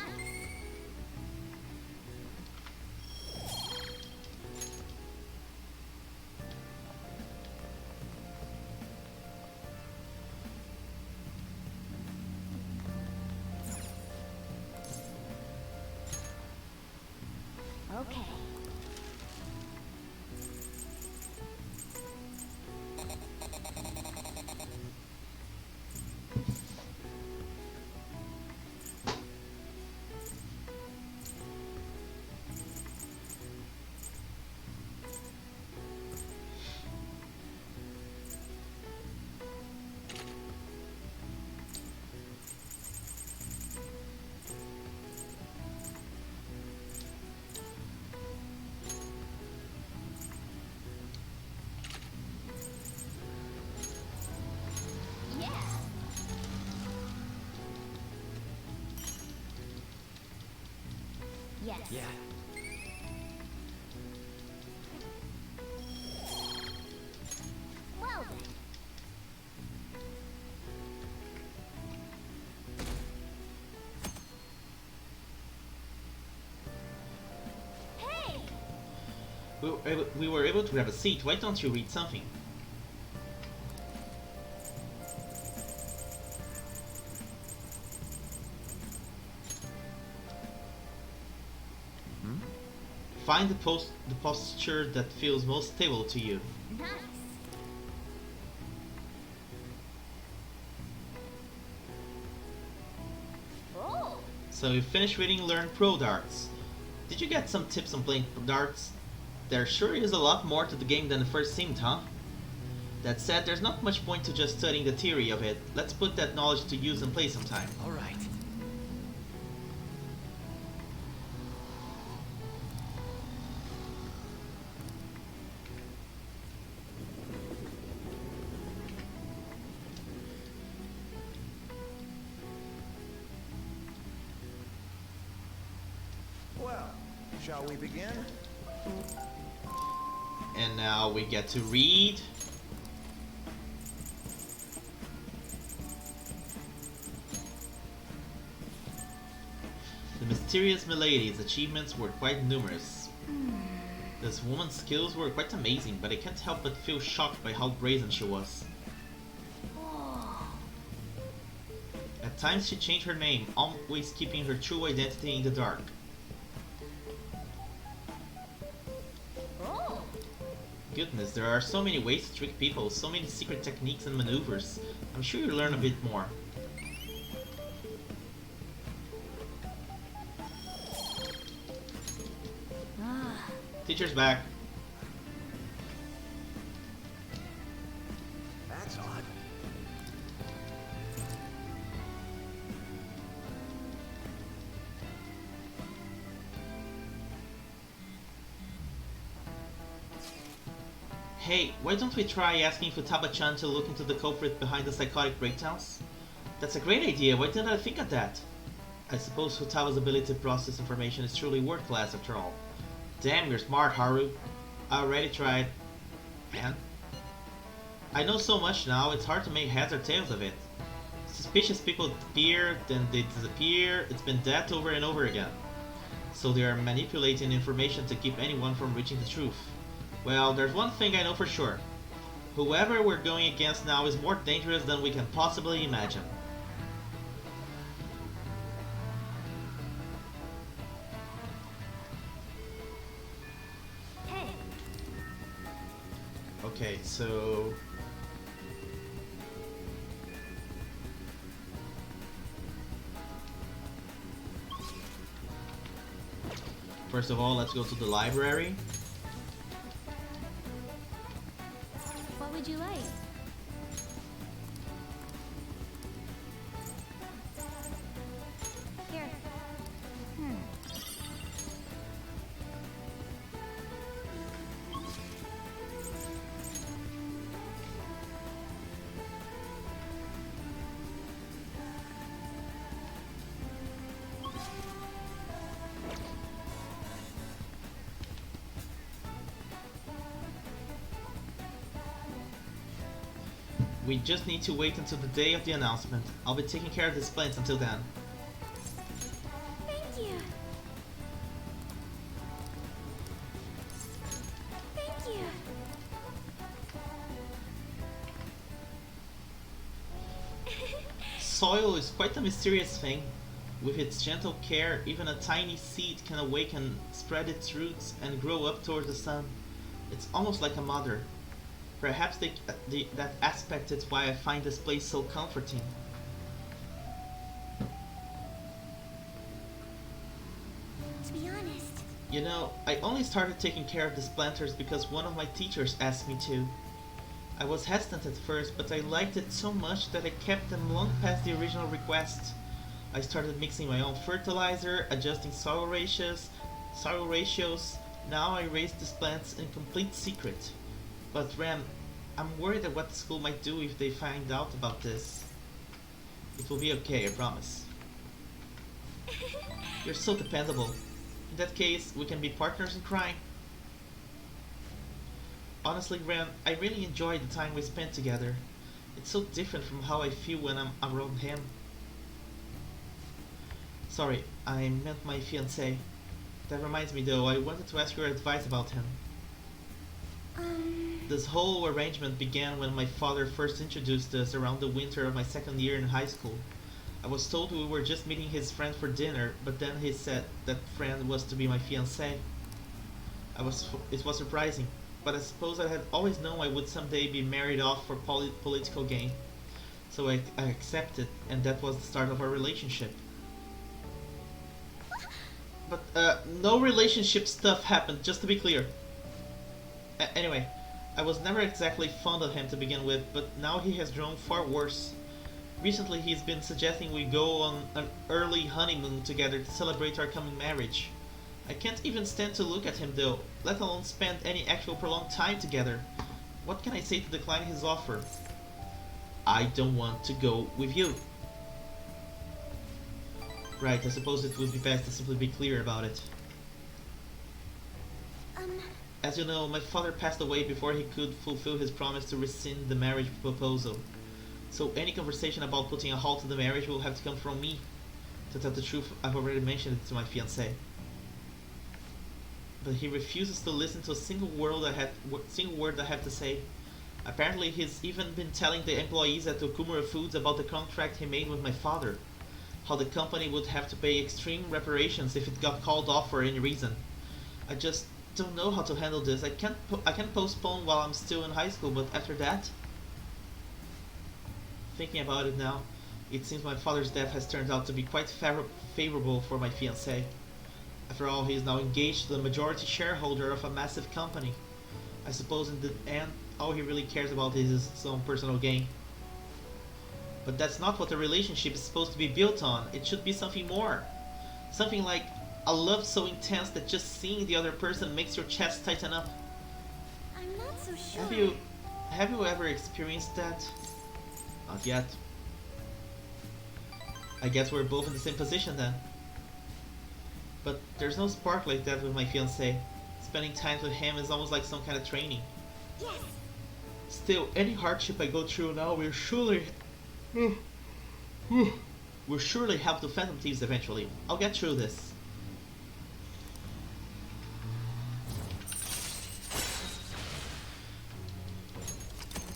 Yeah. Well then. Hey! We were able to grab a seat. Why don't you read something? Find the posture that feels most stable to you. Nice. Oh. So you finished reading Learn Pro Darts. Did you get some tips on playing darts? There sure is a lot more to the game than it first seemed, huh? That said, there's not much point to just studying the theory of it. Let's put that knowledge to use and play sometime. All right. Well, shall we begin? And now we get to read. The mysterious milady's achievements were quite numerous. This woman's skills were quite amazing, but I can't help but feel shocked by how brazen she was. At times she changed her name, always keeping her true identity in the dark. Oh. Goodness, there are so many ways to trick people, so many secret techniques and maneuvers. I'm sure you'll learn a bit more. Teacher's back. That's odd. Hey, why don't we try asking Futaba-chan to look into the culprit behind the psychotic breakdowns? That's a great idea, why didn't I think of that? I suppose Futaba's ability to process information is truly world class after all. Damn, you're smart, Haru. I already tried. Man. I know so much now, it's hard to make heads or tails of it. Suspicious people appear, then they disappear, it's been that over and over again. So they are manipulating information to keep anyone from reaching the truth. Well, there's one thing I know for sure. Whoever we're going against now is more dangerous than we can possibly imagine. Hey. Okay, so... First of all, let's go to the library. What would you like? Here. We just need to wait until the day of the announcement. I'll be taking care of this plant until then. Thank you. Thank you. Soil is quite a mysterious thing. With its gentle care, even a tiny seed can awaken, spread its roots, and grow up toward the sun. It's almost like a mother. Perhaps that aspect is why I find this place so comforting. To be honest, You know, I only started taking care of these planters because one of my teachers asked me to. I was hesitant at first, but I liked it so much that I kept them long past the original request. I started mixing my own fertilizer, adjusting soil ratios. Now I raise these plants in complete secret. But Ram, I'm worried at what the school might do if they find out about this. It will be okay, I promise. You're so dependable. In that case, we can be partners in crime. Honestly, Ren, I really enjoyed the time we spent together. It's so different from how I feel when I'm around him. Sorry, I meant my fiancé. That reminds me though, I wanted to ask your advice about him. This whole arrangement began when my father first introduced us around the winter of my second year in high school. I was told we were just meeting his friend for dinner, but then he said that friend was to be my fiancé. It was surprising, but I suppose I had always known I would someday be married off for political gain. So I accepted, and that was the start of our relationship. But no relationship stuff happened, just to be clear. Anyway, I was never exactly fond of him to begin with, but now he has grown far worse. Recently he's been suggesting we go on an early honeymoon together to celebrate our coming marriage. I can't even stand to look at him though, let alone spend any actual prolonged time together. What can I say to decline his offer? I don't want to go with you. Right, I suppose it would be best to simply be clear about it. As you know, my father passed away before he could fulfill his promise to rescind the marriage proposal. So any conversation about putting a halt to the marriage will have to come from me. To tell the truth, I've already mentioned it to my fiancé. But he refuses to listen to a single word I have to say. Apparently he's even been telling the employees at Okumura Foods about the contract he made with my father. How the company would have to pay extreme reparations if it got called off for any reason. I just don't know how to handle this. I can postpone while I'm still in high school, but after that? Thinking about it now, it seems my father's death has turned out to be quite favorable for my fiancé. After all, he is now engaged to the majority shareholder of a massive company. I suppose in the end, all he really cares about is his own personal gain. But that's not what a relationship is supposed to be built on. It should be something more. Something like a love so intense that just seeing the other person makes your chest tighten up. I'm not so sure. Have you ever experienced that? Not yet. I guess we're both in the same position then. But there's no spark like that with my fiancé. Spending time with him is almost like some kind of training. Yes. Still, any hardship I go through now will surely help the Phantom Thieves eventually. I'll get through this.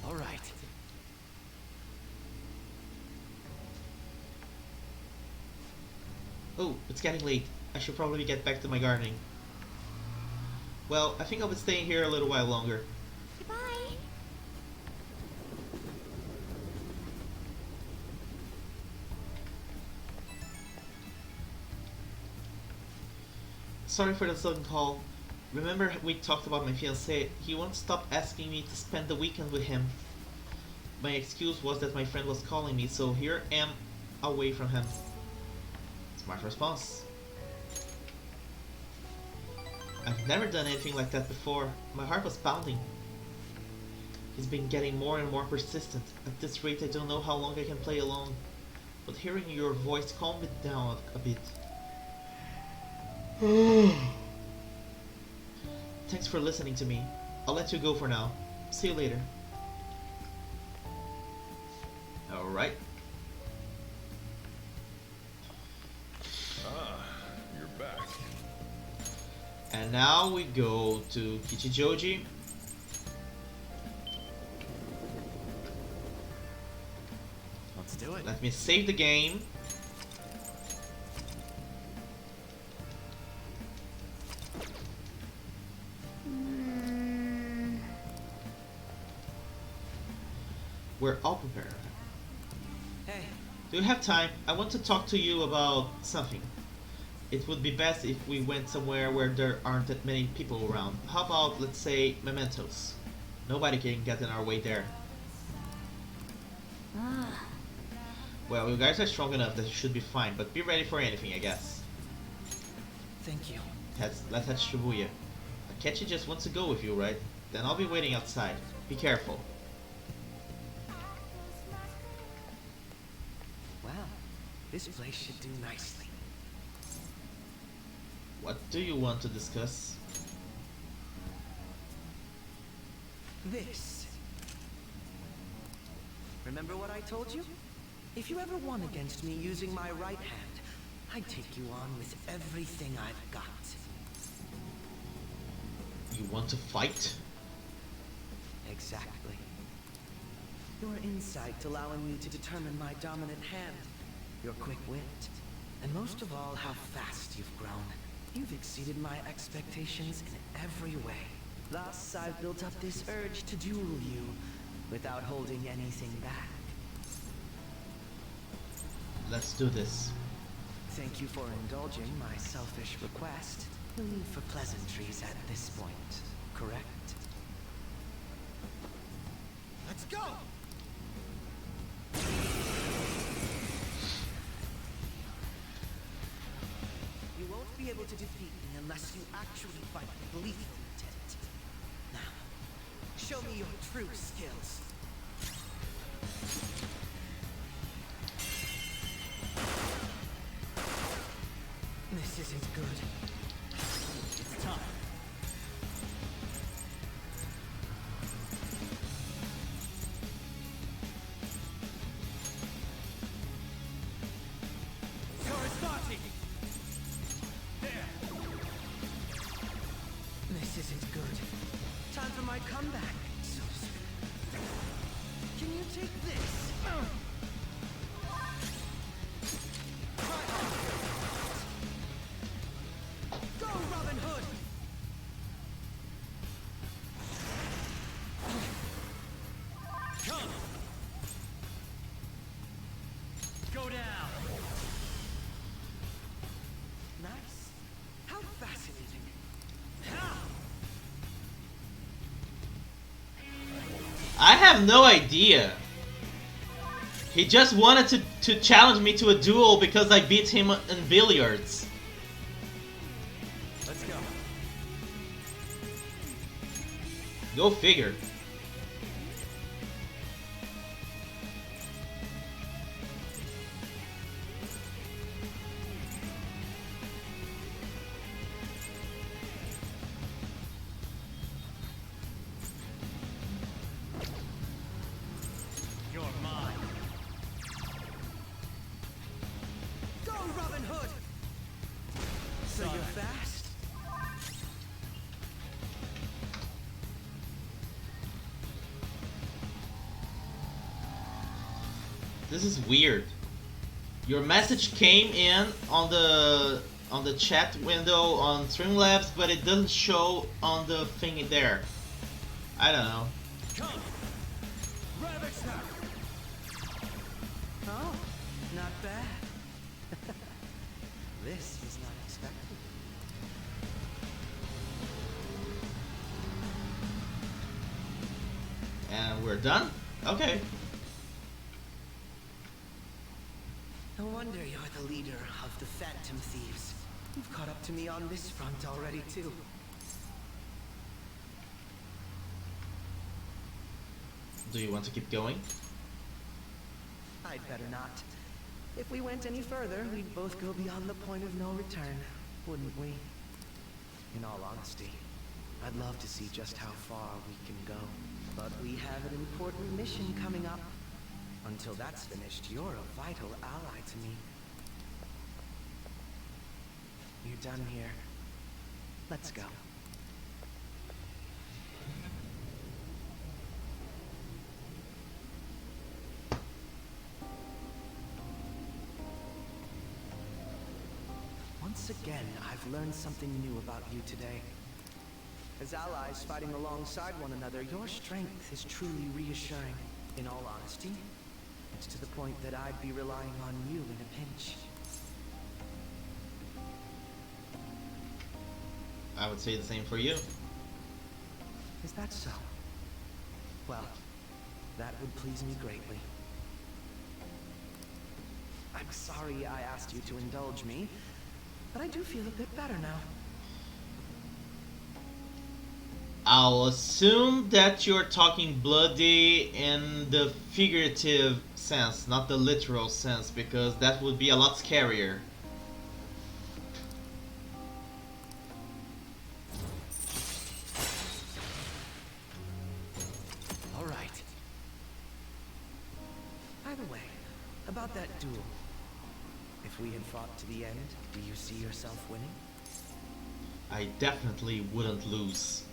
All right. Oh, it's getting late. I should probably get back to my gardening. Well, I think I'll be staying here a little while longer. Goodbye. Sorry for the sudden call. Remember we talked about my fiancé? He won't stop asking me to spend the weekend with him. My excuse was that my friend was calling me, so here I am away from him. Smart response. I've never done anything like that before. My heart was pounding. He's been getting more and more persistent. At this rate, I don't know how long I can play alone. But hearing your voice calmed me down a bit. Thanks for listening to me. I'll let you go for now. See you later. Alright. Ah, you're back. And now we go to Kichijoji. Let's do it. Let me save the game. We're all prepared. Hey, Do you have time? I want to talk to you about something. It would be best if we went somewhere where there aren't that many people around. How about, let's say, mementos? Nobody can get in our way there. Well, you guys are strong enough that you should be fine, but be ready for anything, I guess. thank you. Let's head to Shibuya. Akechi just wants to go with you, right? Then I'll be waiting outside. Be careful. Wow, this place should do nicely. What do you want to discuss? This. Remember what I told you? If you ever won against me using my right hand, I'd take you on with everything I've got. You want to fight? Exactly. Your insight allowing me to determine my dominant hand, your quick wit, and most of all, how fast you've grown. You've exceeded my expectations in every way. Thus, I've built up this urge to duel you without holding anything back. Let's do this. Thank you for indulging my selfish request. No need for pleasantries at this point, correct? Let's go! You won't be able to defeat me unless you actually fight with lethal intent. Now, show me your true skills. This isn't good. It's time. This isn't good. Time for my comeback, so to speak. Can you take this? Go, Robin Hood! Come. Go down. Nice. How fascinating. I have no idea. He just wanted to challenge me to a duel because I beat him in billiards. Let's go. Go figure. You're mine. Go, Robin Hood! So you're fast? This is weird. Your message came in on the chat window on Streamlabs, but it doesn't show on the thing there. I don't know. Come. Rabbit snap. Oh, not bad. This was not expected. And we're done? Okay. No wonder you're the leader of the Phantom Thieves. You've caught up to me on this front already, too. Do you want to keep going? I'd better not. If we went any further, we'd both go beyond the point of no return, wouldn't we? In all honesty, I'd love to see just how far we can go. But we have an important mission coming up. Until that's finished, you're a vital ally to me. You're done here. Let's go. Once again, I've learned something new about you today. As allies fighting alongside one another, your strength is truly reassuring. In all honesty, it's to the point that I'd be relying on you in a pinch. I would say the same for you. Is that so? Well, that would please me greatly. I'm sorry I asked you to indulge me, but I do feel a bit better now. I'll assume that you're talking bloody in the figurative sense, not the literal sense, because that would be a lot scarier. By the way, about that duel. If we had fought to the end, do you see yourself winning? I definitely wouldn't lose.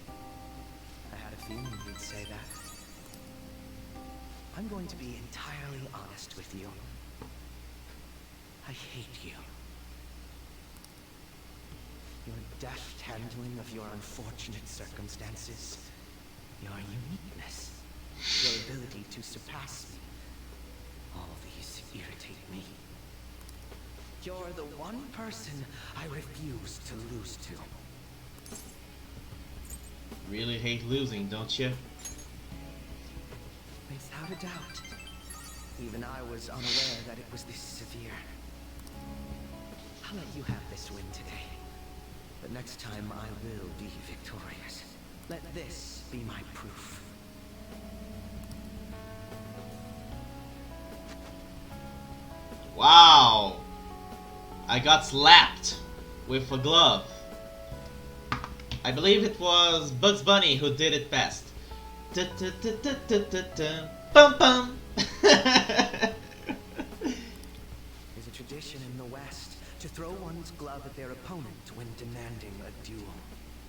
I had a feeling you'd say that. I'm going to be entirely honest with you. I hate you. Your deft handling of your unfortunate circumstances, your uniqueness, your ability to surpass me, all these irritate me. You're the one person I refuse to lose to. Really hate losing, don't you? Without a doubt. Even I was unaware that it was this severe. I'll let you have this win today. But next time I will be victorious. Let this be my proof. Wow! I got slapped with a glove. I believe it was Bugs Bunny who did it best. Bum bum. There's a tradition in the West to throw one's glove at their opponent when demanding a duel.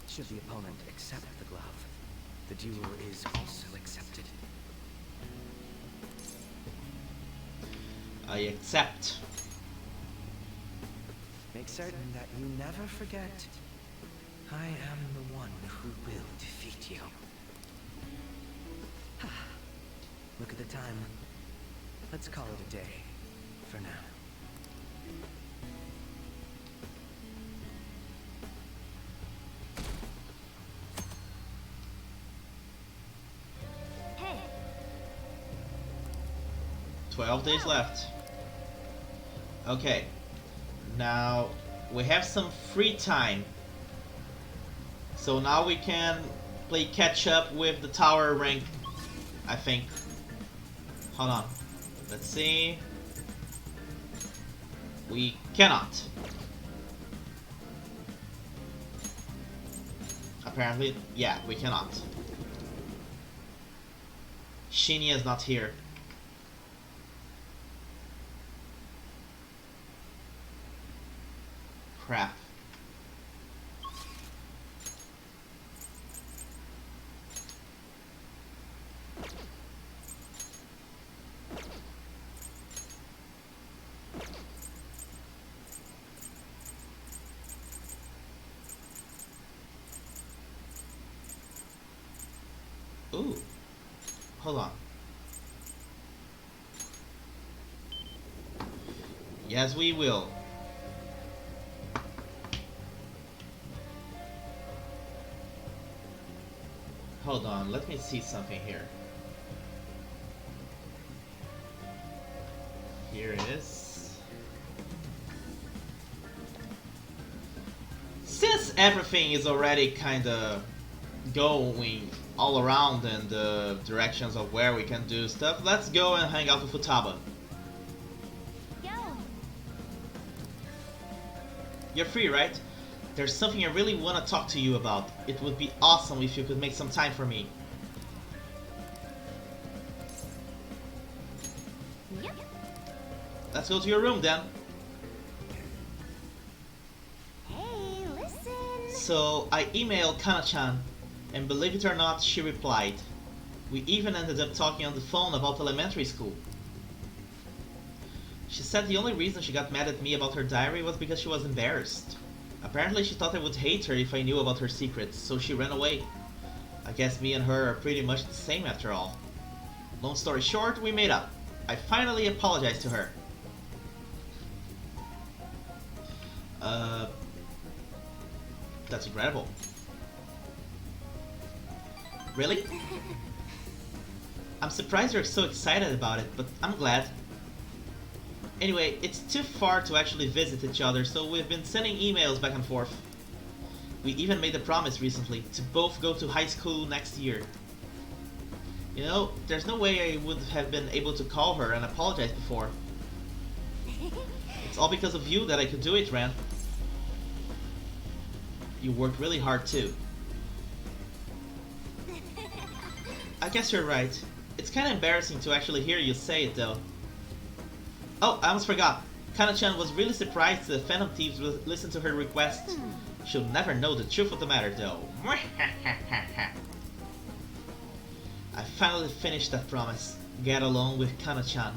Should the opponent accept the glove, the duel is also accepted. I accept. Make certain that you never forget, I am the one who will defeat you. Look at the time. Let's call it a day, for now. Hey, 12 days left. Okay. Now we have some free time. So now we can play catch up with the tower rank, I think. Hold on. Let's see. We cannot. Apparently, yeah, we cannot. Shinya is not here. Crap. Ooh. Hold on. Yes, we will. Hold on, let me see something here. Here it is. Since everything is already kinda going all around in the directions of where we can do stuff, let's go and hang out with Futaba. go. You're free, right? There's something I really want to talk to you about. It would be awesome if you could make some time for me. Yep. Let's go to your room then. Hey, listen. So I emailed Kana-chan, and believe it or not, she replied. We even ended up talking on the phone about elementary school. She said the only reason she got mad at me about her diary was because she was embarrassed. Apparently she thought I would hate her if I knew about her secrets, so she ran away. I guess me and her are pretty much the same after all. Long story short, we made up. I finally apologized to her. That's incredible. Really? I'm surprised you're so excited about it, but I'm glad. Anyway, it's too far to actually visit each other, so we've been sending emails back and forth. We even made a promise recently to both go to high school next year. You know, there's no way I would have been able to call her and apologize before. It's all because of you that I could do it, Ran. You worked really hard too. I guess you're right. It's kinda embarrassing to actually hear you say it though. Oh, I almost forgot. Kana-chan was really surprised the Phantom Thieves would listen to her request. She'll never know the truth of the matter, though. I finally finished that promise. Get along with Kana-chan.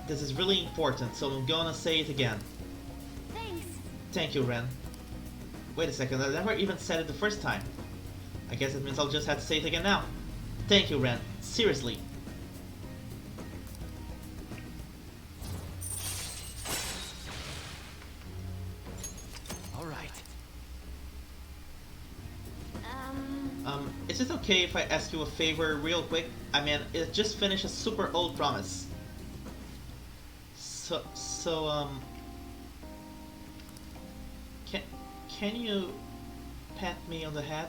This is really important, so I'm gonna say it again. Thanks. Thank you, Ren. Wait a second, I never even said it the first time. I guess it means I'll just have to say it again now. Thank you, Ren. Seriously. All right. Is it okay if I ask you a favor real quick? I mean, it just finished a super old promise. Can you pat me on the head?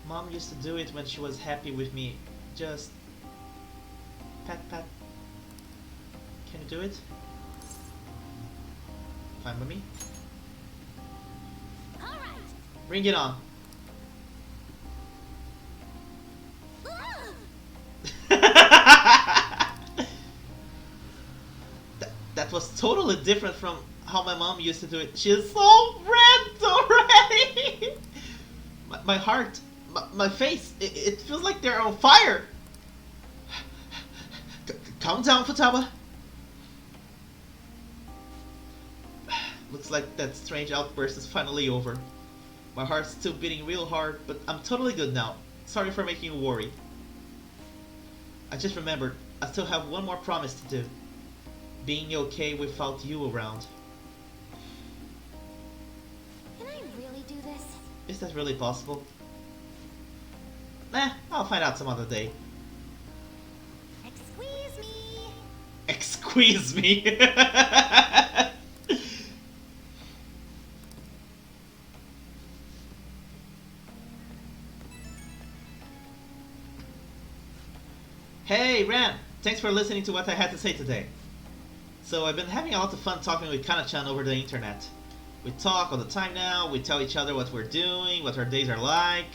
Mom used to do it when she was happy with me. Just pat. Can you do it? Fine with me. All right. Bring it on. That was totally different from how my mom used to do it. She is so red already. my heart, my face, it feels like they're on fire. Calm down, Futaba. Looks like that strange outburst is finally over. My heart's still beating real hard, but I'm totally good now. Sorry for making you worry. I just remembered, I still have one more promise to do. Being okay without you around. Can I really do this? Is that really possible? I'll find out some other day. Excuse me. Excuse me! Hey, Ran! Thanks for listening to what I had to say today. So I've been having a lot of fun talking with Kana-chan over the internet. We talk all the time now, we tell each other what we're doing, what our days are like.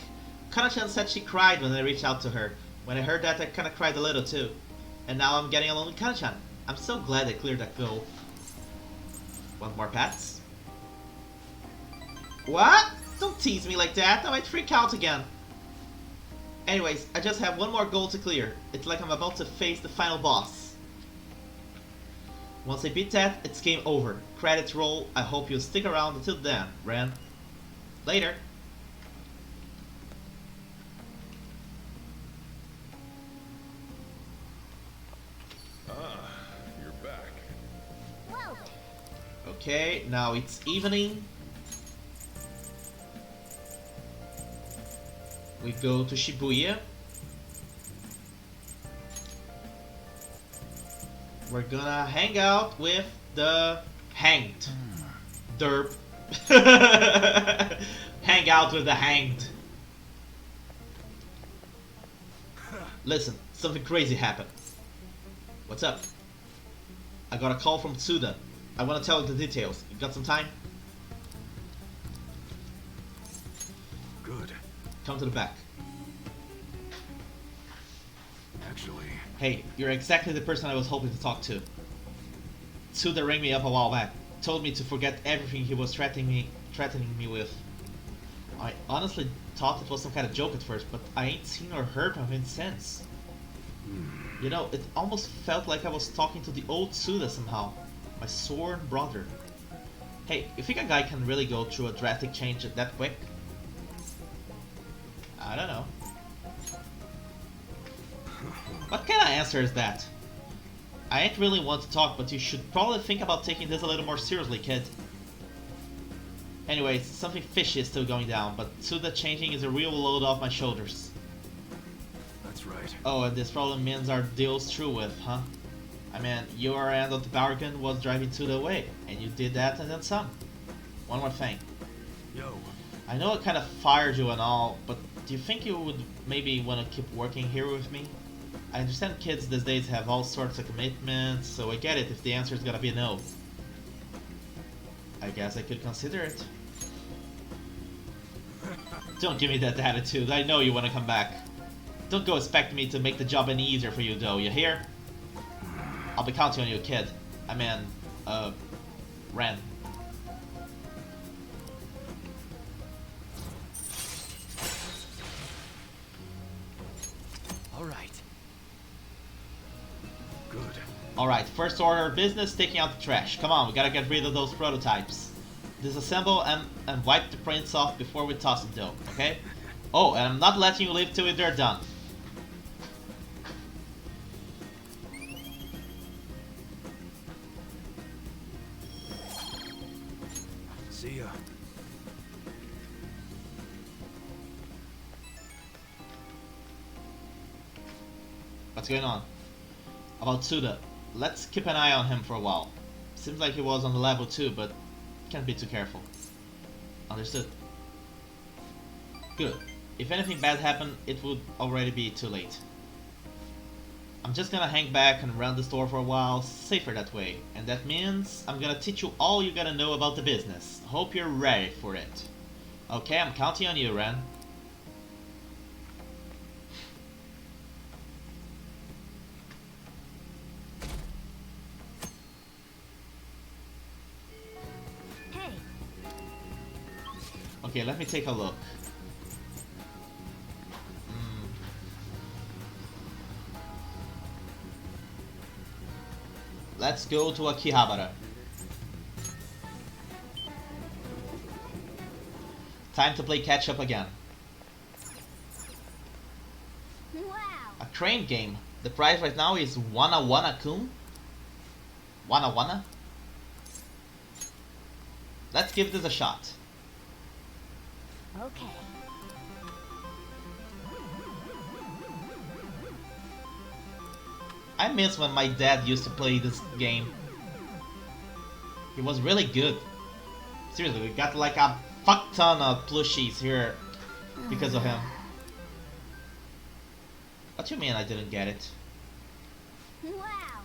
Kana-chan said she cried when I reached out to her. When I heard that, I kinda cried a little too. And now I'm getting along with Kana-chan. I'm so glad I cleared that goal. Want more pets? What? Don't tease me like that, I might freak out again. Anyways, I just have one more goal to clear. It's like I'm about to face the final boss. Once I beat that, it's game over. Credits roll. I hope you'll stick around until then, Ren. Later. Ah, you're back. Whoa. Okay, now it's evening. We go to Shibuya. We're gonna hang out with the hanged. Derp. Hang out with the hanged. Listen, something crazy happened. What's up? I got a call from Tsuda. I want to tell you the details. You got some time? Good. Come to the back. Actually, Hey, you're exactly the person I was hoping to talk to. Tsuda rang me up a while back. Told me to forget everything he was threatening me with. I honestly thought it was some kind of joke at first, but I ain't seen or heard from him since. You know, it almost felt like I was talking to the old Tsuda somehow. My sworn brother. Hey, you think a guy can really go through a drastic change that quick? I don't know. What kind of answer is that? I ain't really want to talk, but you should probably think about taking this a little more seriously, kid. Anyways, something fishy is still going down, but Tsuda changing is a real load off my shoulders. that's right. Oh, and this probably means our deal's through with, huh? I mean, your end of the bargain was driving Tsuda away, and you did that and then some. One more thing. Yo, I know I kind of fired you and all, but do you think you would maybe want to keep working here with me? I understand kids these days have all sorts of commitments, so I get it if the answer is gonna be a no. I guess I could consider it. Don't give me that attitude, I know you want to come back. Don't go expecting me to make the job any easier for you, though, you hear? I'll be counting on you, kid. I mean, Ren. All right. Good. Alright, first order of business, taking out the trash. Come on, we gotta get rid of those prototypes. Disassemble and wipe the prints off before we toss them, though, okay? Oh, and I'm not letting you leave till they're done. See ya. What's going on? About Suda. Let's keep an eye on him for a while. Seems like he was on the level 2, but can't be too careful. Understood. Good. If anything bad happened, it would already be too late. I'm just gonna hang back and run the store for a while, safer that way. And that means I'm gonna teach you all you gotta know about the business. Hope you're ready for it. Okay, I'm counting on you, Ren. Hey, Okay, let me take a look. Let's go to Akihabara. Time to play catch up again. wow. A crane game. The price right now is Wana Wana Kun. Wana Wana? Let's give this a shot. Okay. I miss when my dad used to play this game. He was really good. Seriously, we got like a fuck ton of plushies here because of him. What do you mean I didn't get it? Wow.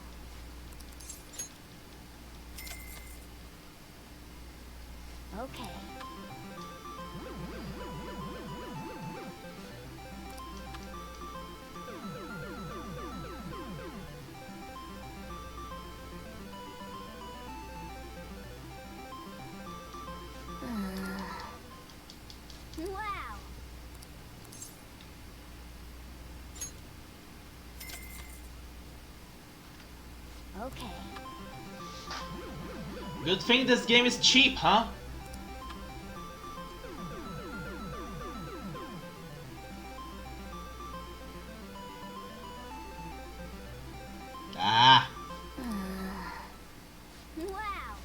Okay. Wow. Okay. Good thing this game is cheap, huh? Ah, Wow.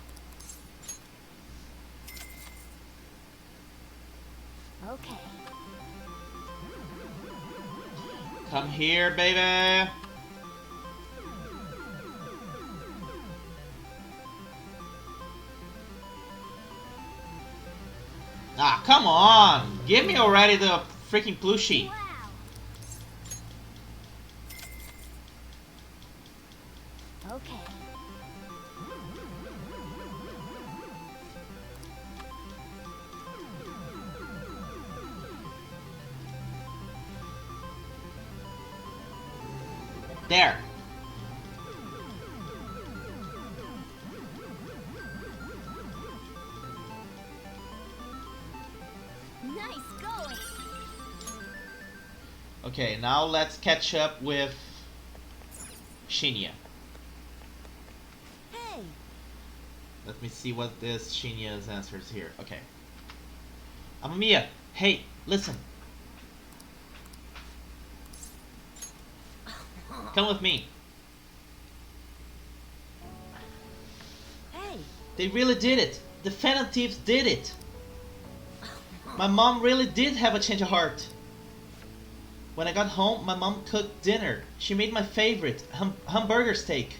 Okay. come here, baby. Ah, come on! Give me already the freaking plushie. Wow. Okay. There. Nice going. Okay, now let's catch up with Shinya. Hey. Let me see what this Shinya's answers here. Okay. Amamiya, hey, listen. Come with me. Hey. They really did it. The Phantom Thieves did it. My mom really did have a change of heart. When I got home, my mom cooked dinner. She made my favorite, hamburger steak.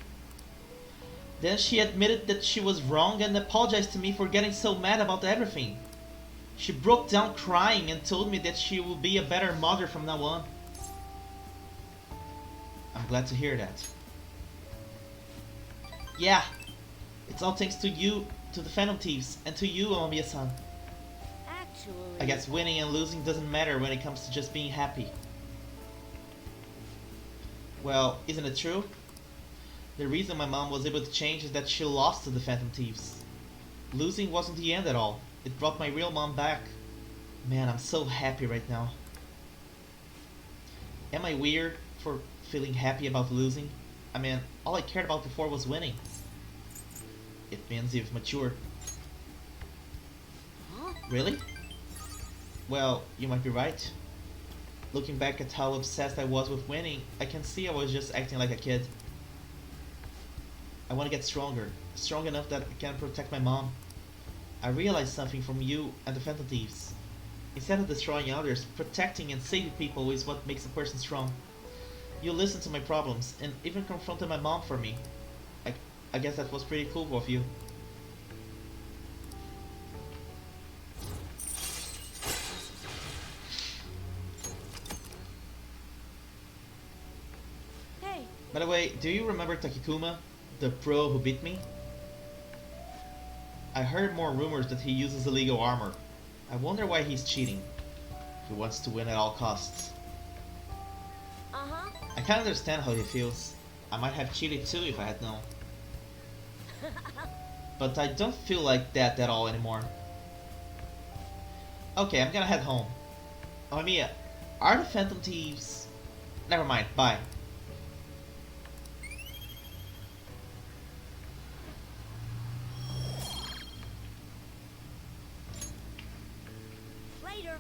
Then she admitted that she was wrong and apologized to me for getting so mad about everything. She broke down crying and told me that she will be a better mother from now on. I'm glad to hear that. Yeah, it's all thanks to you, to the Phantom Thieves, and to you, Amamiya-san. Actually. I guess winning and losing doesn't matter when it comes to just being happy. Well, isn't it true? The reason my mom was able to change is that she lost to the Phantom Thieves. Losing wasn't the end at all. It brought my real mom back. Man, I'm so happy right now. Am I weird for feeling happy about losing? I mean, all I cared about before was winning. It means you've matured. Really? Well, you might be right. Looking back at how obsessed I was with winning, I can see I was just acting like a kid. I want to get stronger. Strong enough that I can protect my mom. I realized something from you and the Phantom Thieves. Instead of destroying others, protecting and saving people is what makes a person strong. You listened to my problems and even confronted my mom for me. I guess that was pretty cool of you. Hey, By the way, do you remember Takikuma, the pro who beat me? I heard more rumors that he uses illegal armor. I wonder why he's cheating. He wants to win at all costs. uh-huh. I can't understand how he feels. I might have cheated too if I had known. But I don't feel like that at all anymore. Okay, I'm gonna head home. Oh, Mia, are the Phantom Thieves... Never mind, bye. Later.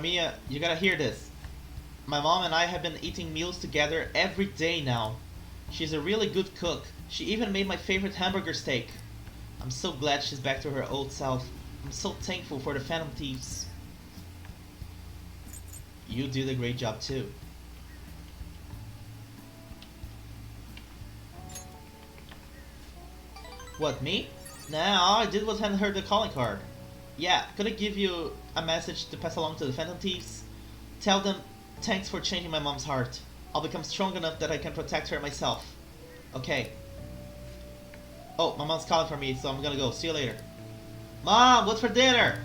Mia, you gotta hear this. My mom and I have been eating meals together every day now. She's a really good cook. She even made my favorite hamburger steak. I'm so glad she's back to her old self. I'm so thankful for the Phantom Thieves. You did a great job too. What, me? Nah, all I did was hand her the calling card. Yeah, could I give you a message to pass along to the Phantom Thieves? Tell them, thanks for changing my mom's heart. I'll become strong enough that I can protect her myself. Okay. Oh, my mom's calling for me, so I'm gonna go. See you later. Mom, what's for dinner?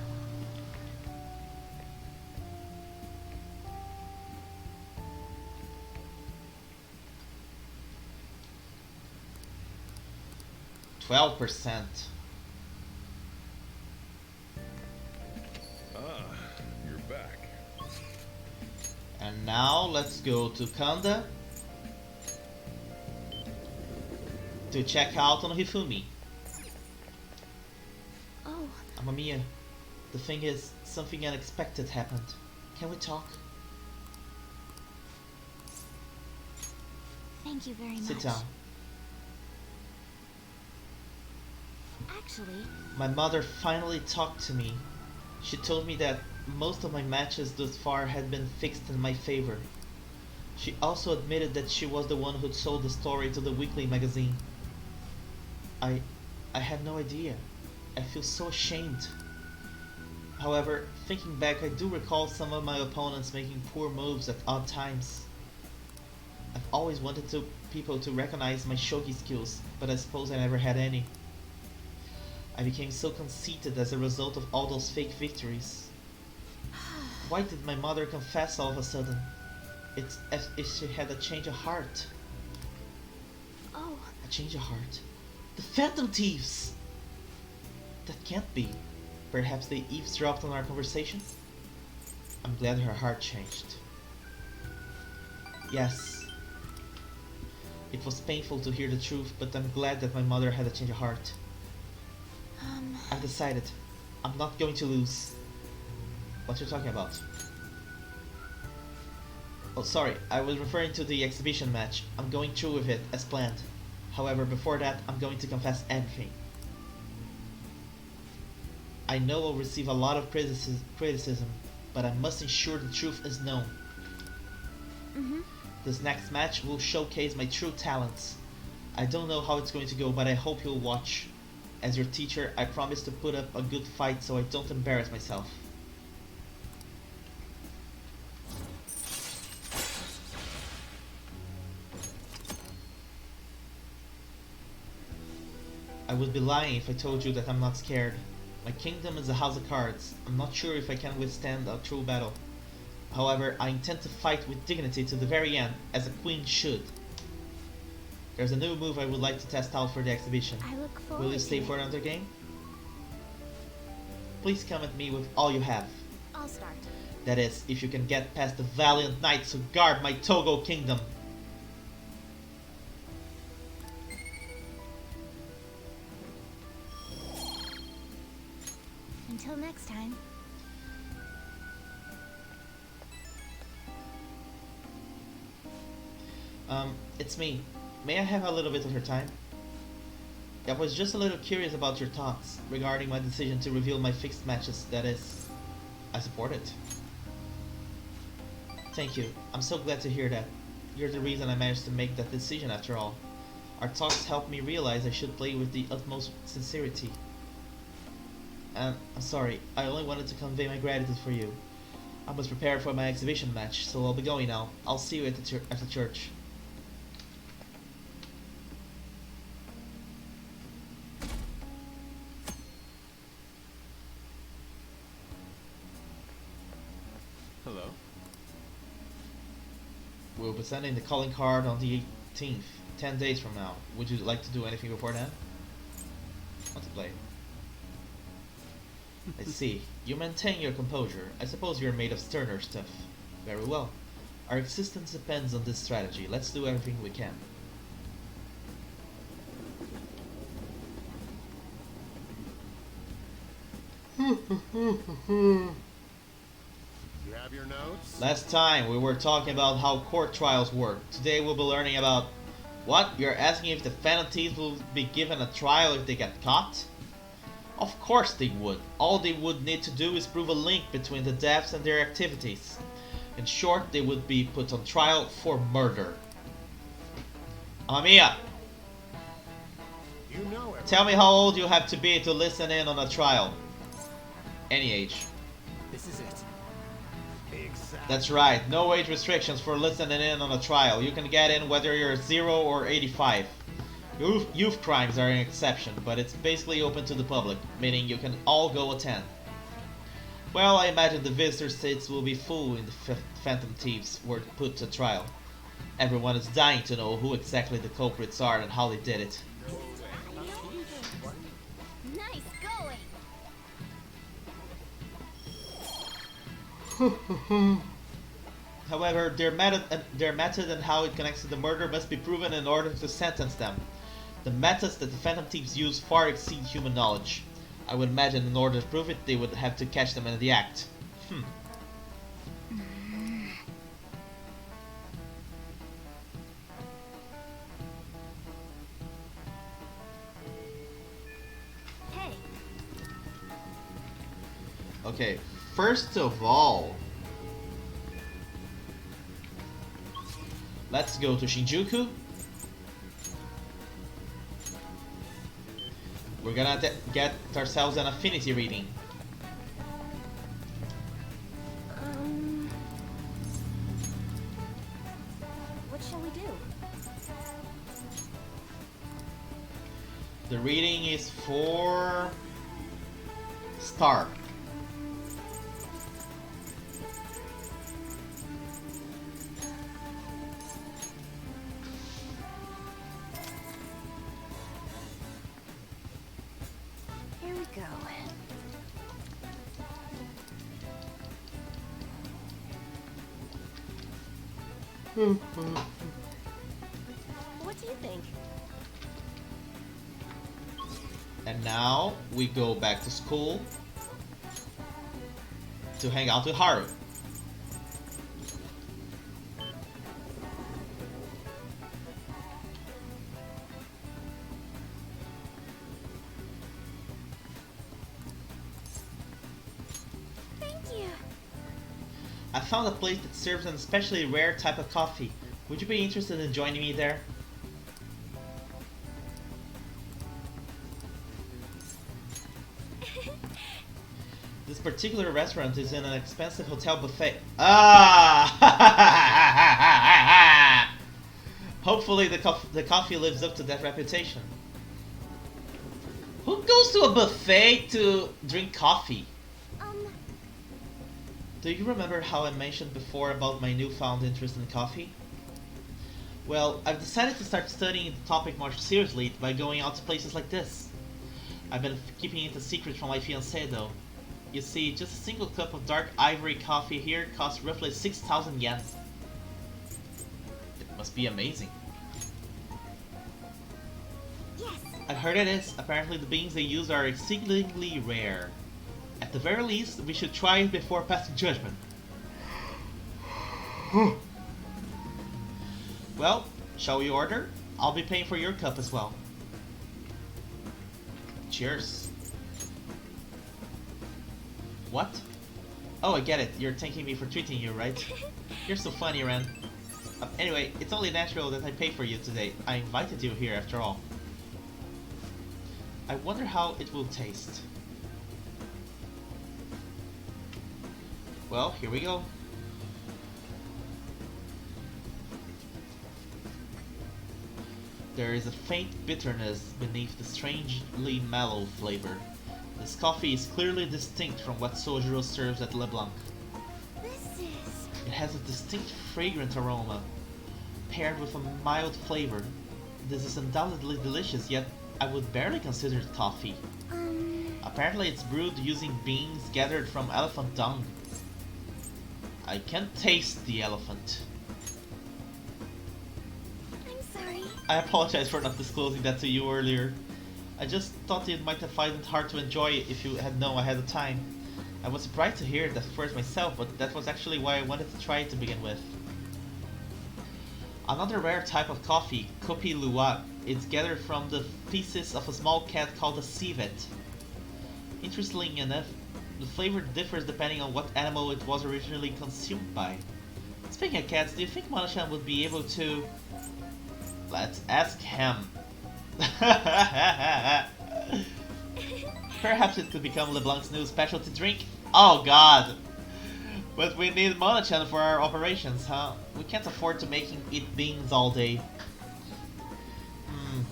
%. Ah, you're back. And now let's go to Kanda to check out on Hifumi. Oh, Amamiya, the thing is, something unexpected happened. Can we talk? thank you very much. Sit down. Actually, My mother finally talked to me. She told me that most of my matches thus far had been fixed in my favor. She also admitted that she was the one who'd sold the story to the weekly magazine. I had no idea. I feel so ashamed. However, thinking back, I do recall some of my opponents making poor moves at odd times. I've always wanted people to recognize my shogi skills, but I suppose I never had any. I became so conceited as a result of all those fake victories. Why did my mother confess all of a sudden? It's as if she had a change of heart. oh, A change of heart. The Phantom Thieves! That can't be. Perhaps they eavesdropped on our conversation? I'm glad her heart changed. Yes. It was painful to hear the truth, but I'm glad that my mother had a change of heart. I've decided. I'm not going to lose. What you're talking about? Oh, sorry. I was referring to the exhibition match. I'm going through with it as planned. However, before that, I'm going to confess everything. I know I'll receive a lot of criticism, but I must ensure the truth is known. This next match will showcase my true talents. I don't know how it's going to go, but I hope you'll watch. As your teacher, I promise to put up a good fight so I don't embarrass myself. I would be lying if I told you that I'm not scared. My kingdom is a house of cards. I'm not sure if I can withstand a true battle. However, I intend to fight with dignity to the very end, as a queen should. There's a new move I would like to test out for the exhibition. I look forward Will you stay to for it. another game? Please come at me with all you have. I'll start. That is, if you can get past the valiant knights who guard my Togo kingdom. Until next time. It's me. May I have a little bit of your time? I was just a little curious about your thoughts regarding my decision to reveal my fixed matches, that is, I support it. Thank you. I'm so glad to hear that. You're the reason I managed to make that decision after all. Our talks helped me realize I should play with the utmost sincerity. And I'm sorry, I only wanted to convey my gratitude for you. I must prepare for my exhibition match, so I'll be going now. I'll see you at the church. Hello. We'll be sending the calling card on the 18th, 10 days from now. Would you like to do anything before then? Want to play? I see. You maintain your composure. I suppose you're made of sterner stuff. Very well. Our existence depends on this strategy. Let's do everything we can. You have your notes? Last time we were talking about how court trials work. Today we'll be learning about... What? You're asking if the Phantom Thieves will be given a trial if they get caught? Of course they would. All they would need to do is prove a link between the deaths and their activities. In short, they would be put on trial for murder. Amamiya, You know it. tell me how old you have to be to listen in on a trial. Any age. This is it. Exactly. That's right, no age restrictions for listening in on a trial. You can get in whether you're 0 or 85. Youth crimes are an exception, but it's basically open to the public, meaning you can all go attend. Well, I imagine the visitor seats will be full when the Phantom Thieves were put to trial. Everyone is dying to know who exactly the culprits are and how they did it. Nice going! However, their method and how it connects to the murder must be proven in order to sentence them. The methods that the Phantom Thieves use far exceed human knowledge. I would imagine in order to prove it, they would have to catch them in the act. Hey, Okay, first of all, let's go to Shinjuku. We're gonna get ourselves an affinity reading. what shall we do? The reading is for Star. Here we go. What do you think? And now we go back to school to hang out with Haru. Thank you. I found a place that serves an especially rare type of coffee. Would you be interested in joining me there? This particular restaurant is in an expensive hotel buffet. Ah! Hopefully the coffee lives up to that reputation. Who goes to a buffet to drink coffee? Um, Do you remember how I mentioned before about my newfound interest in coffee? Well, I've decided to start studying the topic more seriously by going out to places like this. I've been keeping it a secret from my fiancée though. You see, just a single cup of dark ivory coffee here costs roughly 6,000 yen. It must be amazing. yes. I've heard it is. Apparently the beans they use are exceedingly rare. At the very least, we should try it before passing judgment. Well, shall we order? I'll be paying for your cup as well. Cheers. What? Oh, I get it. You're thanking me for treating you, right? You're so funny, Ren. Anyway, it's only natural that I pay for you today. I invited you here after all. I wonder how it will taste. Well, here we go. There is a faint bitterness beneath the strangely mellow flavor. This coffee is clearly distinct from what Sojiro serves at LeBlanc. This is... It has a distinct fragrant aroma, paired with a mild flavor. This is undoubtedly delicious, yet I would barely consider it coffee. Apparently it's brewed using beans gathered from elephant dung. I can't taste the elephant. I'm sorry. I apologize for not disclosing that to you earlier. I just thought you might have found it hard to enjoy it if you had known ahead of time. I was surprised to hear it at first myself, but that was actually why I wanted to try it to begin with. Another rare type of coffee, Kopi Luwak, is gathered from the feces of a small cat called a civet. Interestingly enough, the flavor differs depending on what animal it was originally consumed by. Speaking of cats, do you think Monochan would be able to... Let's ask him. Perhaps it could become LeBlanc's new specialty drink? Oh god! But we need Monochan for our operations, huh? We can't afford to make him eat beans all day.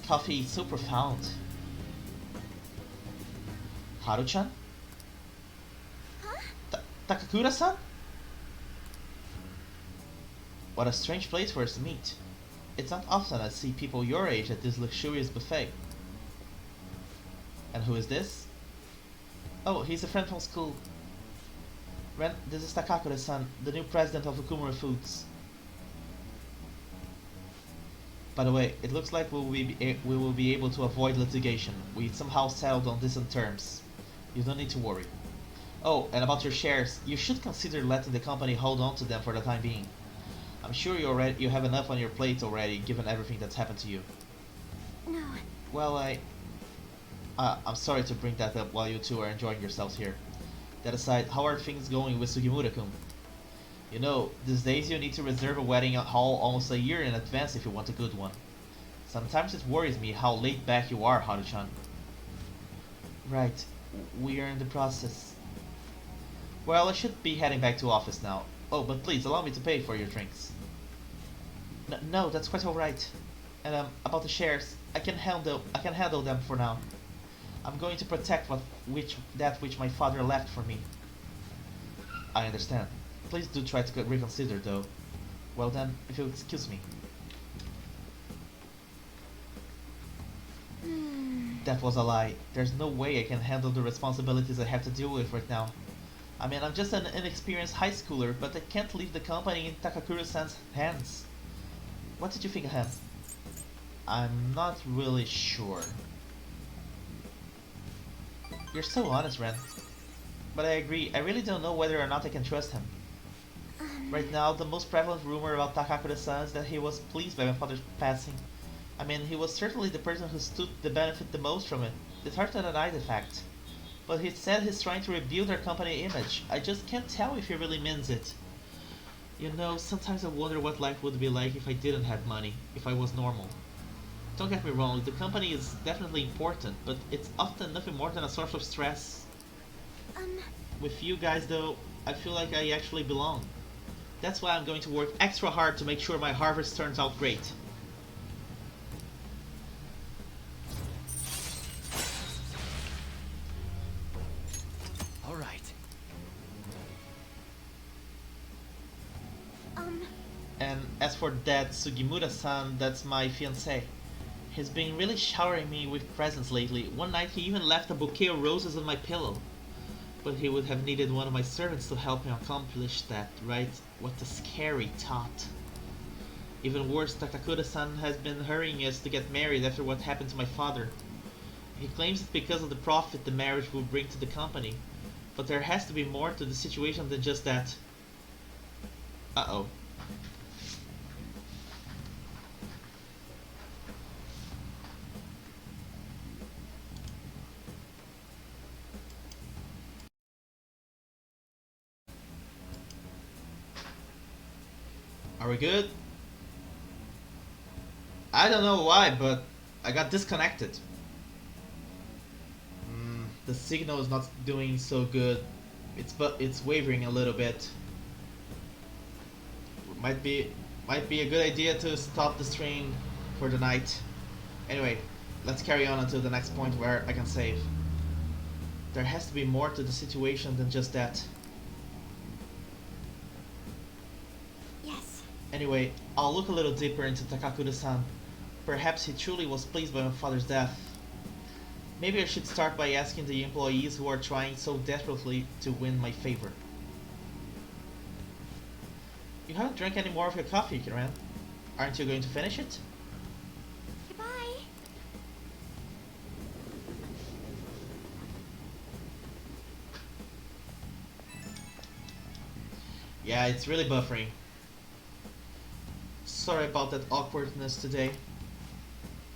Coffee is so profound. Haru-chan? Huh? Takakura-san? What a strange place for us to meet. It's not often I see people your age at this luxurious buffet. And who is this? Oh, he's a friend from school. Ren, this is Takakura-san, the new president of Okumura Foods. By the way, it looks like we will be able to avoid litigation. We somehow settled on decent terms. You don't need to worry. Oh, and about your shares, you should consider letting the company hold on to them for the time being. I'm sure you have enough on your plate already, given everything that's happened to you. No. Well, I'm sorry to bring that up while you two are enjoying yourselves here. That aside, how are things going with Sugimura-kun? You know, these days you need to reserve a wedding hall almost a year in advance if you want a good one. Sometimes it worries me how laid back you are, Haru-chan. Right, we are in the process. Well, I should be heading back to office now. Oh, but please allow me to pay for your drinks. No, that's quite alright. And about the shares, I can handle them for now. I'm going to protect that which my father left for me. I understand. Please do try to reconsider, though. Well then, if you'll excuse me. That was a lie. There's no way I can handle the responsibilities I have to deal with right now. I mean, I'm just an inexperienced high schooler, but I can't leave the company in Takakura-san's hands. What did you think of him? I'm not really sure. You're so honest, Ren. But I agree, I really don't know whether or not I can trust him. Right now, the most prevalent rumor about Takakura-san is that he was pleased by my father's passing. I mean, he was certainly the person who stood to benefit the most from it. It's hard to deny the fact. But he said he's trying to rebuild our company image. I just can't tell if he really means it. You know, sometimes I wonder what life would be like if I didn't have money, if I was normal. Don't get me wrong, the company is definitely important, but it's often nothing more than a source of stress. With you guys though, I feel like I actually belong. That's why I'm going to work extra hard to make sure my harvest turns out great. And as for that Sugimura-san, that's my fiancé. He's been really showering me with presents lately. One night he even left a bouquet of roses on my pillow. But he would have needed one of my servants to help him accomplish that, right? What a scary thought. Even worse, Takakura-san has been hurrying us to get married after what happened to my father. He claims it's because of the profit the marriage will bring to the company. But there has to be more to the situation than just that. Uh-oh. Are we good? I don't know why, but I got disconnected. The signal is not doing so good. It's wavering a little bit. Might be a good idea to stop the stream for the night. Anyway, let's carry on until the next point where I can save. There has to be more to the situation than just that. Yes. Anyway, I'll look a little deeper into Takakura-san. Perhaps he truly was pleased by my father's death. Maybe I should start by asking the employees who are trying so desperately to win my favor. You haven't drank any more of your coffee, Kiran. Aren't you going to finish it? Goodbye. Yeah, it's really buffering. Sorry about that awkwardness today.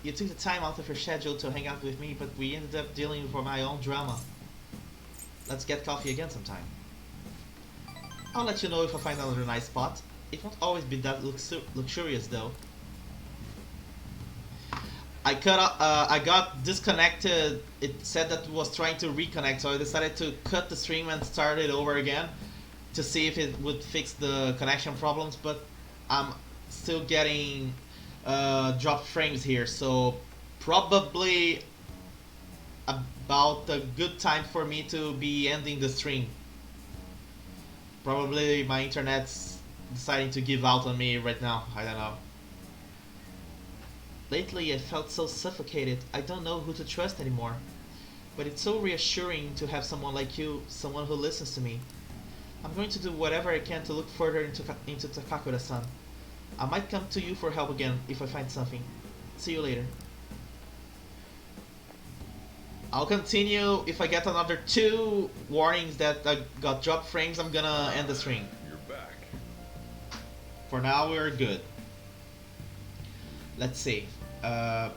You took the time out of your schedule to hang out with me, but we ended up dealing with my own drama. Let's get coffee again sometime. I'll let you know if I find another nice spot. It won't always be that luxurious though. I got disconnected. It said that it was trying to reconnect, so I decided to cut the stream and start it over again to see if it would fix the connection problems, but I'm still getting dropped frames here, so probably about a good time for me to be ending the stream. Probably my internet's deciding to give out on me right now, I don't know. Lately I felt so suffocated, I don't know who to trust anymore. But it's so reassuring to have someone like you, someone who listens to me. I'm going to do whatever I can to look further into Takakura-san. I might come to you for help again if I find something. See you later. I'll continue. If I get another 2 warnings that I got dropped frames, I'm gonna end the stream. You're back. For now, we're good. Let's see. Hanged.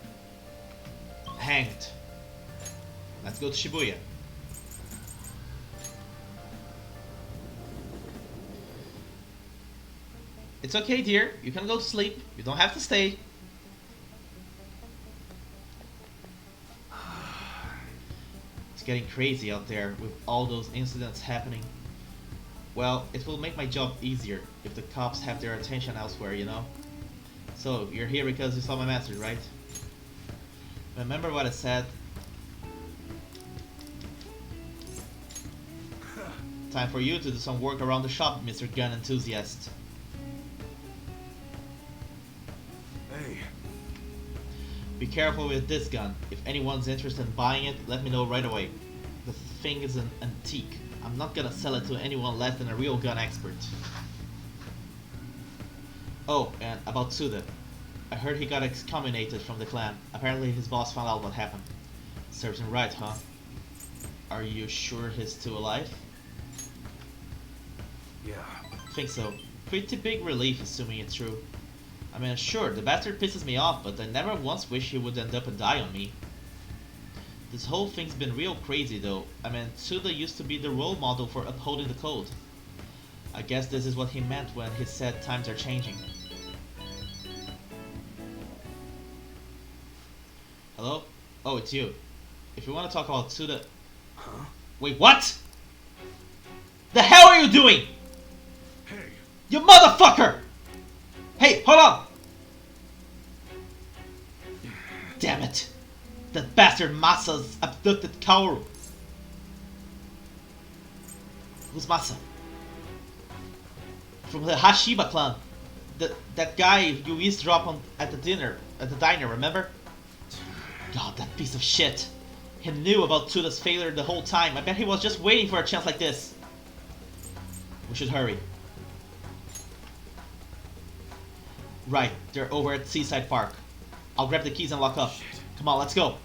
Let's go to Shibuya. It's okay, dear. You can go to sleep. You don't have to stay. It's getting crazy out there with all those incidents happening. Well, it will make my job easier if the cops have their attention elsewhere, you know? So, you're here because you saw my message, right? Remember what I said? Time for you to do some work around the shop, Mr. Gun Enthusiast. Hey, Be careful with this gun. If anyone's interested in buying it, let me know right away. The thing is an antique. I'm not gonna sell it to anyone less than a real gun expert. Oh, and about Tsuda. I heard he got excommunicated from the clan. Apparently his boss found out what happened. Serves him right, huh? Are you sure he's still alive? yeah. Think so. Pretty big relief, assuming it's true. I mean, sure, the bastard pisses me off, but I never once wish he would end up and die on me. This whole thing's been real crazy though. I mean, Tsuda used to be the role model for upholding the code. I guess this is what he meant when he said times are changing. Hello? Oh, it's you. If you want to talk about Tsuda... Huh? Wait, what? The hell are you doing? Hey, You motherfucker! Hey, hold on! Damn it! That bastard Masa's abducted Kaoru. Who's Masa? From the Hashiba clan. That guy you eavesdropped on at the diner, remember? God, that piece of shit. He knew about Tsuda's failure the whole time. I bet he was just waiting for a chance like this. We should hurry. Right, they're over at Seaside Park. I'll grab the keys and lock up. Shit. Come on, let's go.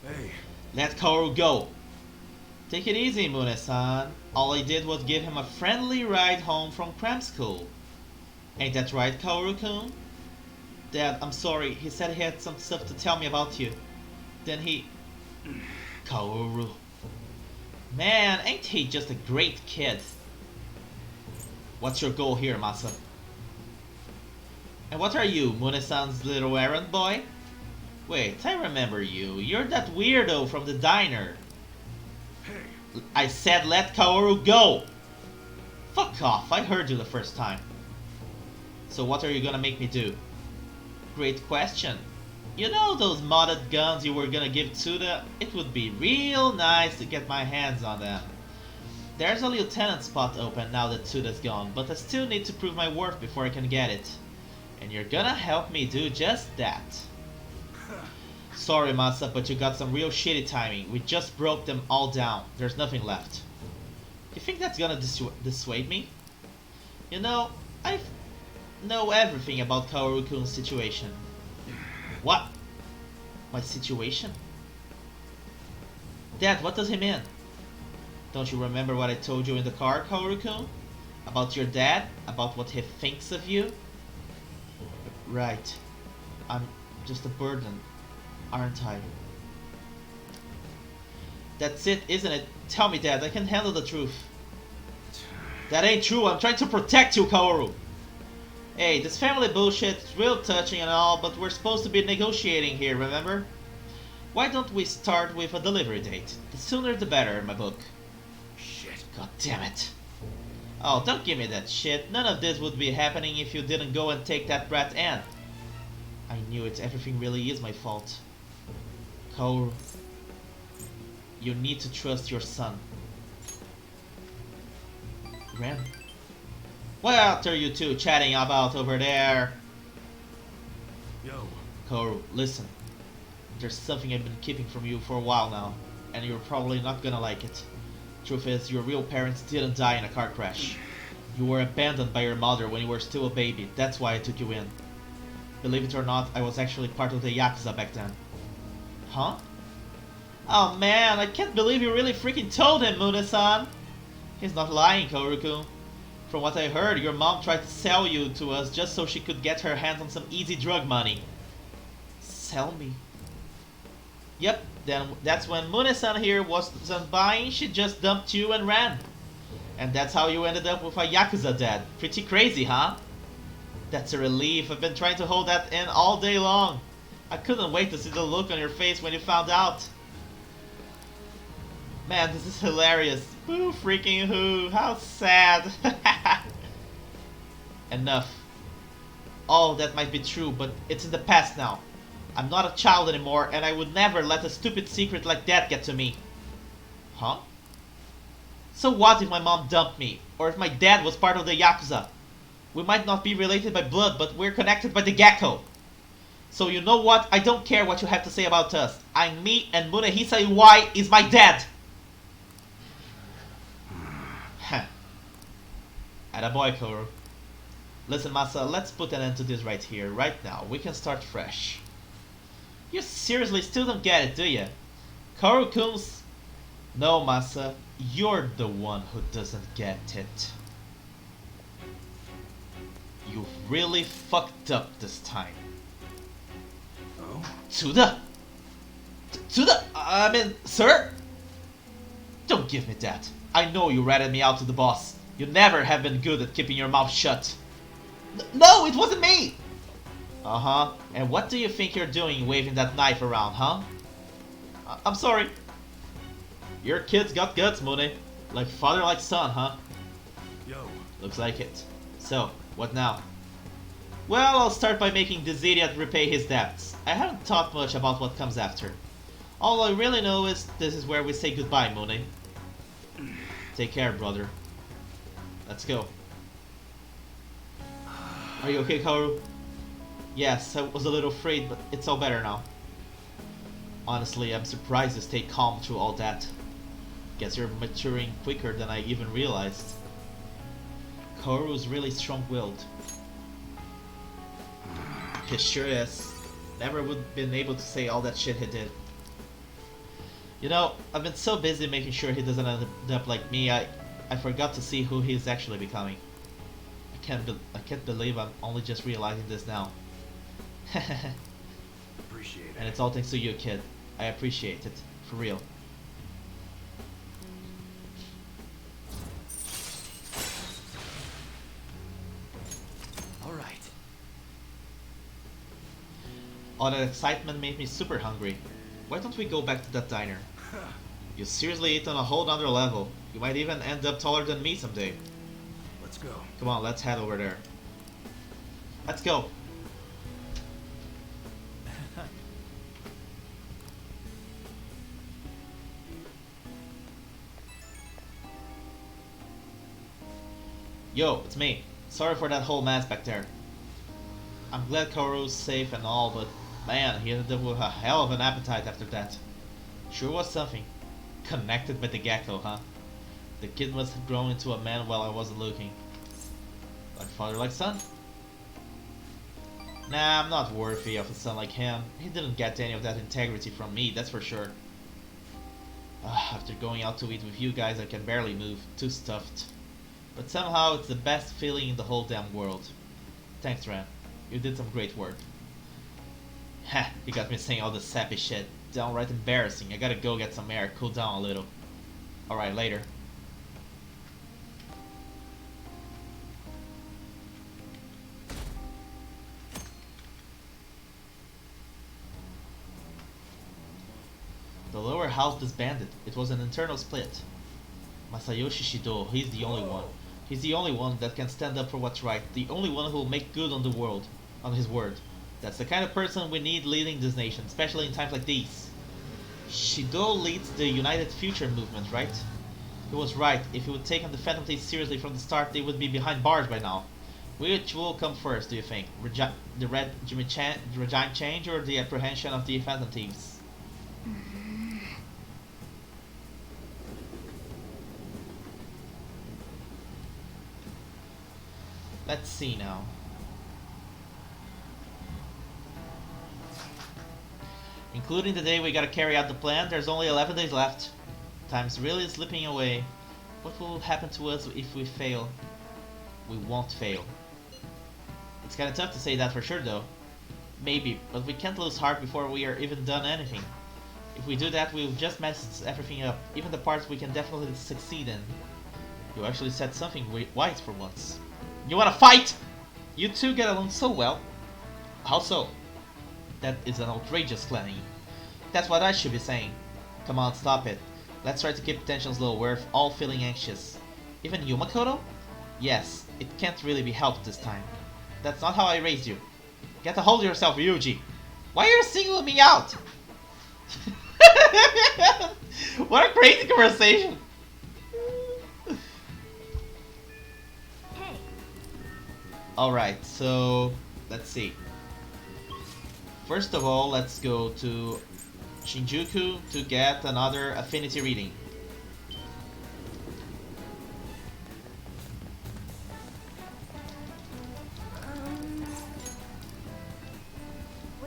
Hey, Let Kaoru go. Take it easy, Mune-san. All I did was give him a friendly ride home from cram school. Ain't that right, Kaoru-kun? Dad, I'm sorry. He said he had some stuff to tell me about you. Then he... Kaoru. Man, ain't he just a great kid? What's your goal here, Masa? And what are you, Mune-san's little errand boy? Wait, I remember you. You're that weirdo from the diner. hey, I said let Kaoru go! Fuck off, I heard you the first time. So what are you gonna make me do? Great question. You know those modded guns you were gonna give Tsuda? It would be real nice to get my hands on them. There's a lieutenant spot open now that Tsuda's gone, but I still need to prove my worth before I can get it. And you're gonna help me do just that. Sorry, Masa, but you got some real shitty timing. We just broke them all down. There's nothing left. You think that's gonna dissuade me? You know, I know everything about Kaoru-kun's situation. What? My situation? Dad, what does he mean? Don't you remember what I told you in the car, Kaoru-kun? About your dad? About what he thinks of you? Right. I'm just a burden, aren't I? That's it, isn't it? Tell me, Dad, I can handle the truth. That ain't true, I'm trying to protect you, Kaoru! Hey, this family bullshit is real touching and all, but we're supposed to be negotiating here, remember? Why don't we start with a delivery date? The sooner the better in my book. shit. God damn it. Oh, don't give me that shit. None of this would be happening if you didn't go and take that brat in. I knew it. Everything really is my fault. Kaoru, you need to trust your son. Ren? What are you two chatting about over there? Yo, Kaoru, listen. There's something I've been keeping from you for a while now, and you're probably not gonna like it. Truth is, your real parents didn't die in a car crash. You were abandoned by your mother when you were still a baby. That's why I took you in. Believe it or not, I was actually part of the Yakuza back then. Huh? Oh man, I can't believe you really freaking told him, Mune-san! He's not lying, Kaoru-kun. From what I heard, your mom tried to sell you to us just so she could get her hands on some easy drug money. Sell me? Yep, then that's when Mune-san here wasn't buying, she just dumped you and ran. And that's how you ended up with a Yakuza dad. Pretty crazy, huh? That's a relief. I've been trying to hold that in all day long. I couldn't wait to see the look on your face when you found out. Man, this is hilarious. Boo freaking who. How sad. Enough. Oh, that might be true, but it's in the past now. I'm not a child anymore, and I would never let a stupid secret like that get to me. Huh? So what if my mom dumped me? Or if my dad was part of the Yakuza? We might not be related by blood, but we're connected by the Gecko. So you know what? I don't care what you have to say about us. I'm me, and Munehisa Iwai is my dad. Heh. Attaboy, Kaoru. Listen, Masa, let's put an end to this right here, right now. We can start fresh. You seriously still don't get it, do you? Kaoru-kun's... No, Masa, you're the one who doesn't get it. You've really fucked up this time. oh, Tsuda! Tsuda! I mean, sir? Don't give me that. I know you ratted me out to the boss. You never have been good at keeping your mouth shut. No, it wasn't me! Uh-huh. And what do you think you're doing waving that knife around, huh? I'm sorry. Your kid's got guts, Mune. Like father, like son, huh? yo, Looks like it. So, what now? Well, I'll start by making this idiot repay his debts. I haven't thought much about what comes after. All I really know is this is where we say goodbye, Monet. Take care, brother. Let's go. Are you okay, Kaoru? Yes, I was a little afraid, but it's all better now. Honestly, I'm surprised you stayed calm through all that. Guess you're maturing quicker than I even realized. Kaoru's really strong-willed. He sure is. Never would have been able to say all that shit he did. You know, I've been so busy making sure he doesn't end up like me, I forgot to see who he's actually becoming. I can't believe I'm only just realizing this now. Appreciate it. And it's all thanks to you, kid. I appreciate it. For real. All right. All that excitement made me super hungry. Why don't we go back to that diner? You seriously eat on a whole nother level. You might even end up taller than me someday. Let's go. Come on, let's head over there. Let's go. Yo, it's me. Sorry for that whole mess back there. I'm glad Kaoru's safe and all, but man, he ended up with a hell of an appetite after that. Sure was something. Connected by the gecko, huh? The kid must have grown into a man while I wasn't looking. Like father, like son? Nah, I'm not worthy of a son like him. He didn't get any of that integrity from me, that's for sure. After going out to eat with you guys, I can barely move. Too stuffed. But somehow it's the best feeling in the whole damn world. Thanks, Ren. You did some great work. Ha! You got me saying all this sappy shit. Downright embarrassing. I gotta go get some air, cool down a little. Alright, later. The lower house disbanded. It was an internal split. Masayoshi Shido, he's the only one. He's the only one that can stand up for what's right. The only one who will make good on the world, on his word. That's the kind of person we need leading this nation, especially in times like these. Shido leads the United Future movement, right? He was right. If he would take the Phantom Thieves seriously from the start, they would be behind bars by now. Which will come first, do you think? The regime change or the apprehension of the Phantom Thieves? Let's see now. Including the day we gotta carry out the plan, there's only 11 days left. Time's really slipping away. What will happen to us if we fail? We won't fail. It's kinda tough to say that for sure though. Maybe, but we can't lose heart before we are even done anything. If we do that, we'll just mess everything up, even the parts we can definitely succeed in. You actually said something wise for once. You wanna fight? You two get along so well. How so? That is an outrageous claim. That's what I should be saying. Come on, stop it. Let's try to keep tensions low. We're all feeling anxious. Even you, Makoto? Yes, it can't really be helped this time. That's not how I raised you. Get a hold of yourself, Ryuji. Why are you singling me out? What a crazy conversation. Hey, Alright, so let's see. First of all, let's go to Shinjuku to get another affinity reading.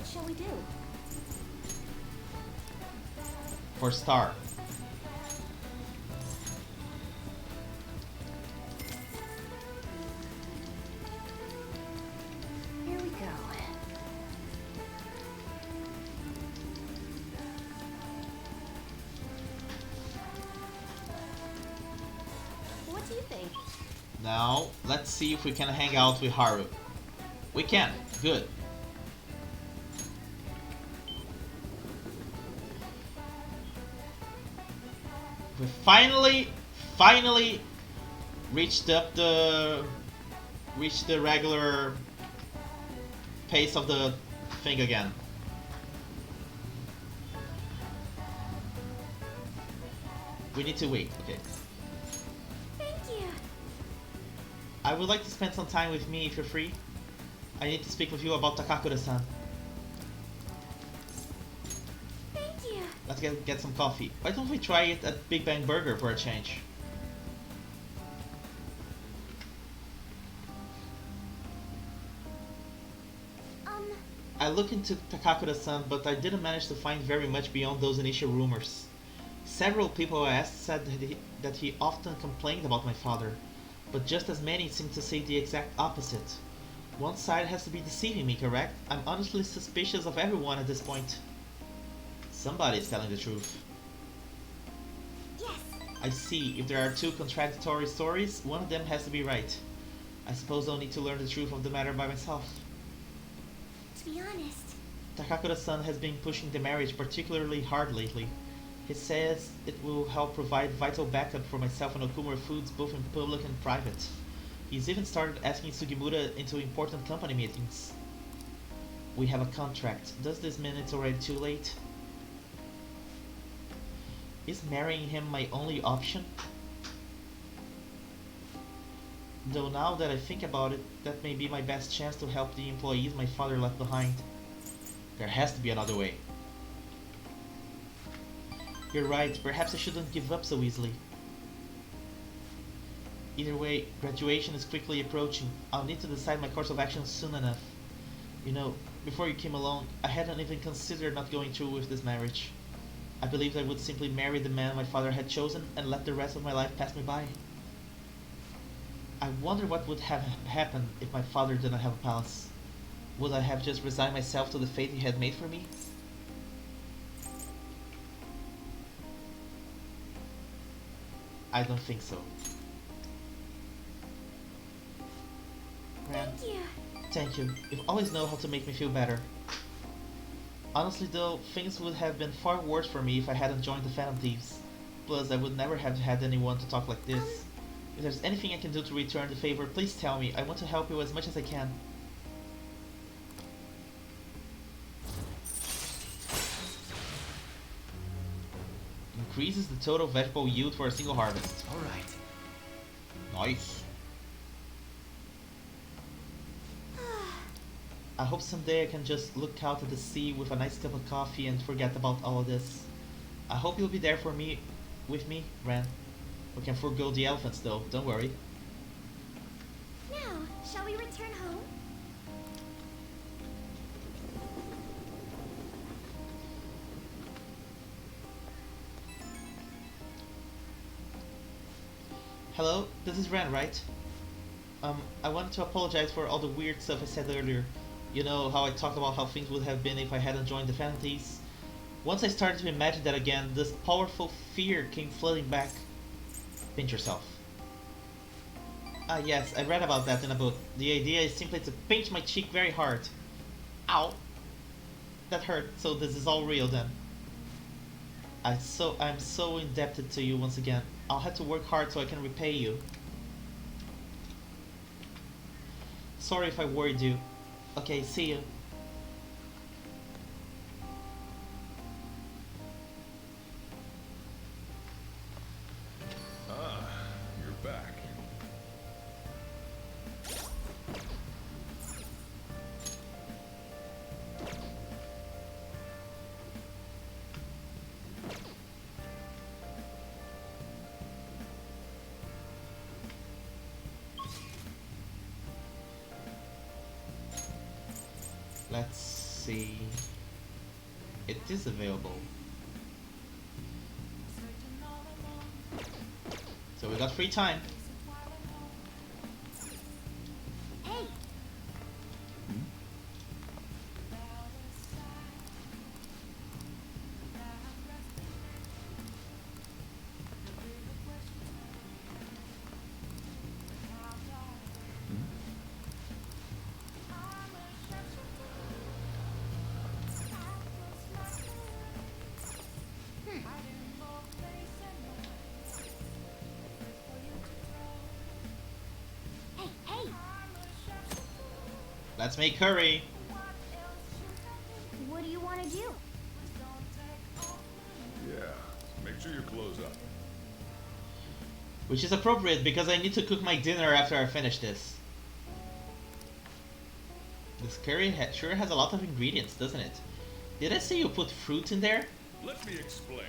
what shall we do? For Star. Here we go. What do you think? Now, let's see if we can hang out with Haru. We can. Good. We finally reached the regular pace of the thing again. We need to wait. Okay. Thank you. I would like to spend some time with me if you're free. I need to speak with you about Takakura-san. Thank you. Let's get some coffee. Why don't we try it at Big Bang Burger for a change? I looked into Takakura-san, but I didn't manage to find very much beyond those initial rumors. Several people I asked said that he often complained about my father, but just as many seemed to say the exact opposite. One side has to be deceiving me, correct? I'm honestly suspicious of everyone at this point. Somebody is telling the truth. Yes. I see. If there are two contradictory stories, one of them has to be right. I suppose I'll need to learn the truth of the matter by myself. To be honest, Takakura-san has been pushing the marriage particularly hard lately. He says it will help provide vital backup for myself and Okumura Foods both in public and private. He's even started asking Sugimura into important company meetings. We have a contract. Does this mean it's already too late? Is marrying him my only option? Though now that I think about it, that may be my best chance to help the employees my father left behind. There has to be another way. You're right, perhaps I shouldn't give up so easily. Either way, graduation is quickly approaching. I'll need to decide my course of action soon enough. You know, before you came along, I hadn't even considered not going through with this marriage. I believed I would simply marry the man my father had chosen and let the rest of my life pass me by. I wonder what would have happened if my father didn't have a palace. Would I have just resigned myself to the fate he had made for me? I don't think so. Ran. thank you. Thank you. You always know how to make me feel better. Honestly though, things would have been far worse for me if I hadn't joined the Phantom Thieves. Plus, I would never have had anyone to talk like this. If there's anything I can do to return the favor, please tell me. I want to help you as much as I can. Increases the total vegetable yield for a single harvest. All right. Nice. I hope someday I can just look out at the sea with a nice cup of coffee and forget about all of this. I hope you'll be there for me, with me, Ren. We can forego the elephants though, don't worry. Now, shall we return home? Hello, this is Ren, right? I wanted to apologize for all the weird stuff I said earlier. You know, how I talked about how things would have been if I hadn't joined the Phantom Thieves. Once I started to imagine that again, this powerful fear came flooding back. Pinch yourself. Ah yes, I read about that in a book. The idea is simply to pinch my cheek very hard. Ow! That hurt, so this is all real then. I'm so indebted to you once again. I'll have to work hard so I can repay you. Sorry if I worried you. Okay, see you. Ah, you're back. Let's see. It is available. So we got free time. Hey, hey, hey! Let's make curry. What do you want to do? Yeah, make sure you close up. Which is appropriate because I need to cook my dinner after I finish this. This curry sure has a lot of ingredients, doesn't it? Did I say you put fruit in there? Let me explain.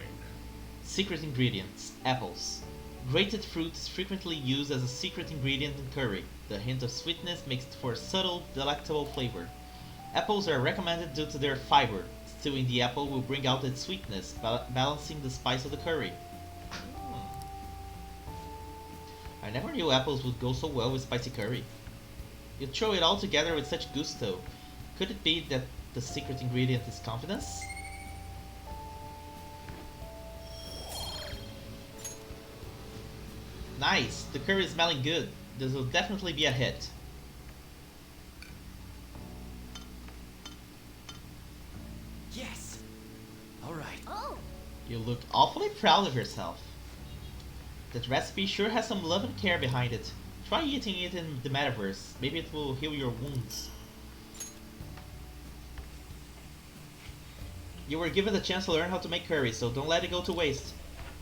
Secret ingredients. Apples. Grated fruit is frequently used as a secret ingredient in curry. The hint of sweetness makes for a subtle, delectable flavor. Apples are recommended due to their fiber. Stewing the apple will bring out its sweetness, balancing the spice of the curry. I never knew apples would go so well with spicy curry. You throw it all together with such gusto. Could it be that the secret ingredient is confidence? Nice! The curry is smelling good. This will definitely be a hit. Yes. All right. Oh, You look awfully proud of yourself. That recipe sure has some love and care behind it. Try eating it in the metaverse. Maybe it will heal your wounds. You were given the chance to learn how to make curry, so don't let it go to waste.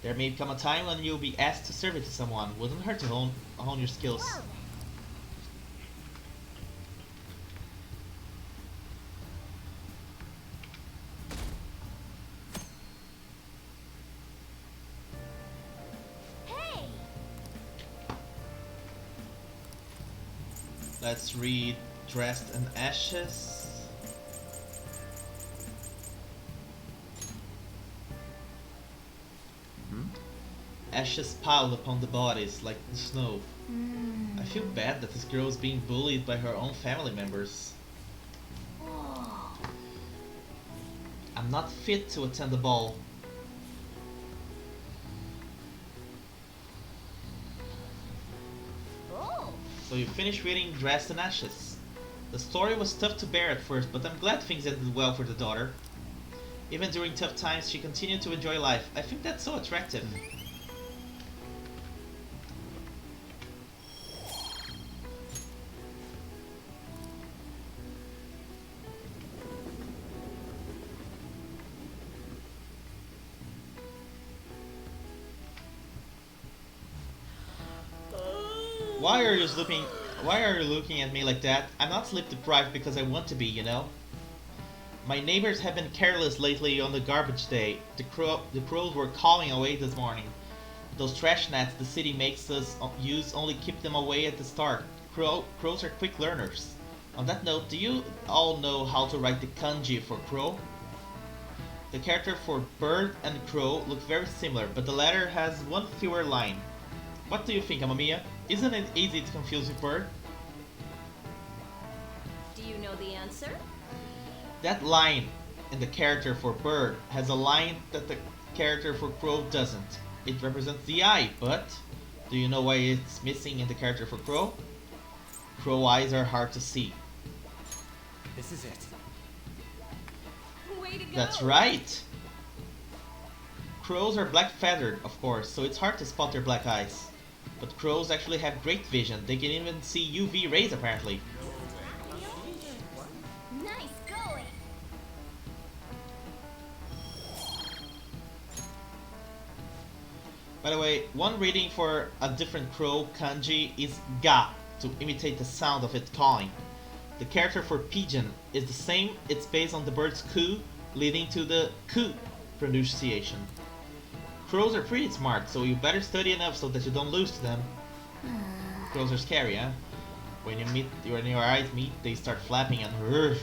There may come a time when you'll be asked to serve it to someone. Wouldn't hurt to hone your skills. well then. Hey! Let's read Dressed in Ashes. Ashes piled upon the bodies like snow. I feel bad that this girl is being bullied by her own family members. Oh. I'm not fit to attend the ball. Oh. So you finish reading Dressed in Ashes. The story was tough to bear at first, but I'm glad things ended well for the daughter. Even during tough times, she continued to enjoy life. I think that's so attractive. Why are you looking at me like that? I'm not sleep deprived because I want to be, you know? My neighbors have been careless lately on the garbage day. The crows were cawing away this morning. Those trash nets the city makes us use only keep them away at the start. Crows are quick learners. On that note, do you all know how to write the kanji for crow? The character for bird and crow look very similar, but the latter has one fewer line. What do you think, Amamiya? Isn't it easy to confuse with bird? Do you know the answer? That line in the character for bird has a line that the character for crow doesn't. It represents the eye, but do you know why it's missing in the character for crow? Crow eyes are hard to see. This is it. Way to go! That's right! Crows are black feathered, of course, so it's hard to spot their black eyes. But crows actually have great vision. They can even see UV rays apparently. Nice going! By the way, one reading for a different crow kanji is ga, to imitate the sound of it cawing. The character for pigeon is the same, it's based on the bird's coo, leading to the ku pronunciation. Crows are pretty smart, so you better study enough so that you don't lose to them. Crows are scary, huh? When your eyes meet, they start flapping and rrr.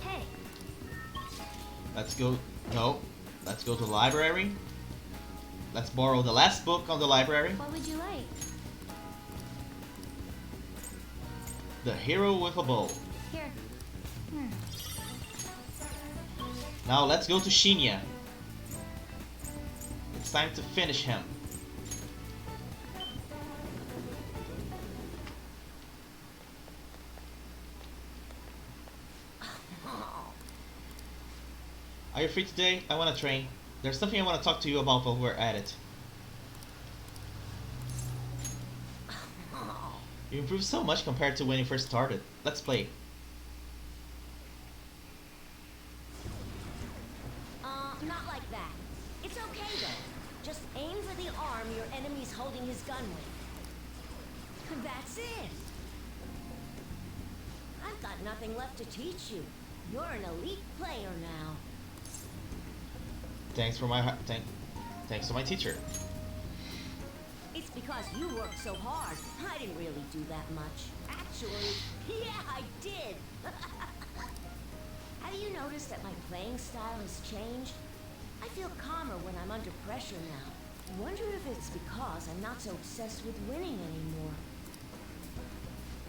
Hey! Let's go to the library. Let's borrow the last book on the library. What would you like? The Hero with a Bow. Here. Now let's go to Shinya. It's time to finish him. Are you free today? I want to train. There's something I want to talk to you about while we're at it. You improved so much compared to when you first started. Let's play. enemy's holding his gun with. That's it. I've got nothing left to teach you. You're an elite player now. Thanks to my teacher. It's because you worked so hard. I didn't really do that much. Actually, yeah, I did. Have you noticed that my playing style has changed? I feel calmer when I'm under pressure now. I wonder if it's because I'm not so obsessed with winning anymore.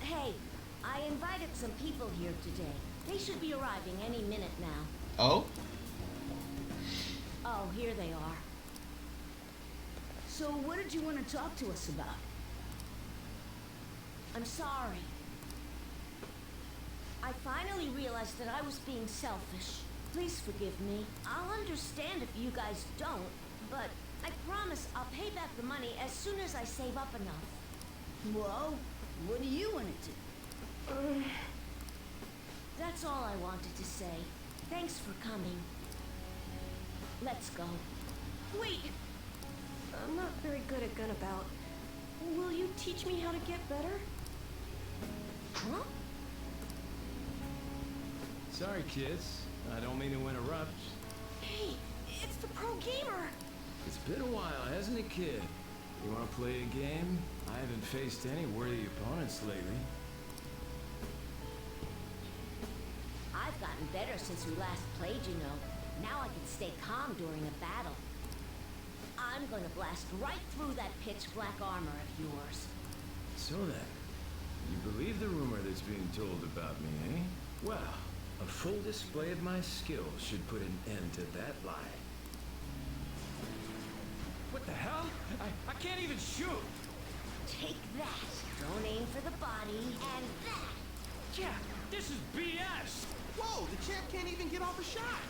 Hey, I invited some people here today. They should be arriving any minute now. Oh? Oh, here they are. So what did you want to talk to us about? I'm sorry. I finally realized that I was being selfish. Please forgive me. I'll understand if you guys don't, but I promise I'll pay back the money as soon as I save up enough. Well, what do you want to do? That's all I wanted to say. Thanks for coming. Let's go. Wait! I'm not very good at Gunabout. Will you teach me how to get better? Huh? Sorry, kids. I don't mean to interrupt. Hey, it's the pro gamer! It's been a while, hasn't it, kid? You want to play a game? I haven't faced any worthy opponents lately. I've gotten better since we last played, you know. Now I can stay calm during a battle. I'm gonna blast right through that pitch black armor of yours. So then, you believe the rumor that's being told about me, eh? Well, a full display of my skills should put an end to that lie. What the hell? I can't even shoot! Take that. Don't aim for the body, and that. Yeah, this is BS! Whoa, the champ can't even get off a shot.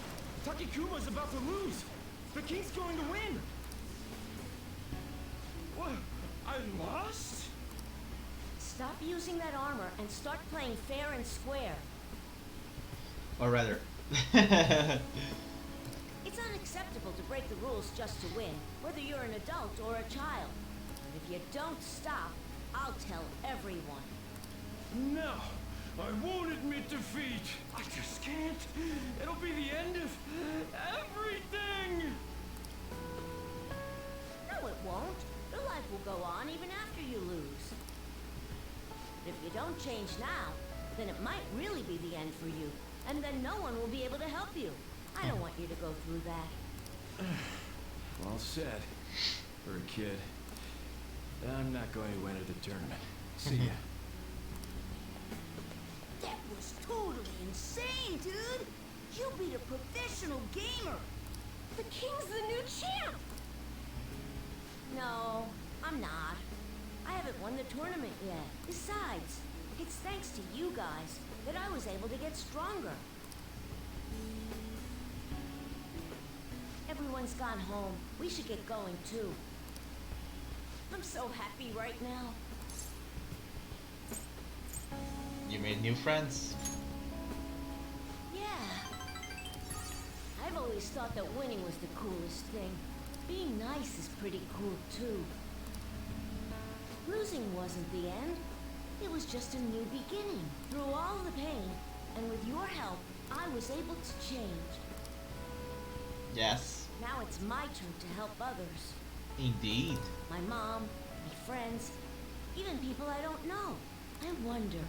Takikuma's about to lose! The king's going to win! What? I lost? Stop using that armor and start playing fair and square. Or rather. It's unacceptable to break the rules just to win, whether you're an adult or a child. And if you don't stop, I'll tell everyone. No! I won't admit defeat! I just can't! It'll be the end of everything! No, it won't. Your life will go on even after you lose. But if you don't change now, then it might really be the end for you. And then no one will be able to help you. I don't want you to go through that. Well said. For a kid. I'm not going to enter the tournament. See ya. That was totally insane, dude! You beat a professional gamer! The king's the new champ! No, I'm not. I haven't won the tournament yet. Besides, it's thanks to you guys that I was able to get stronger. Everyone's gone home. We should get going too. I'm so happy right now. You made new friends. Yeah. I've always thought that winning was the coolest thing. Being nice is pretty cool too. Losing wasn't the end. It was just a new beginning. Through all the pain, and with your help, I was able to change. Yes. Now it's my turn to help others. Indeed. My mom, my friends, even people I don't know. I wonder,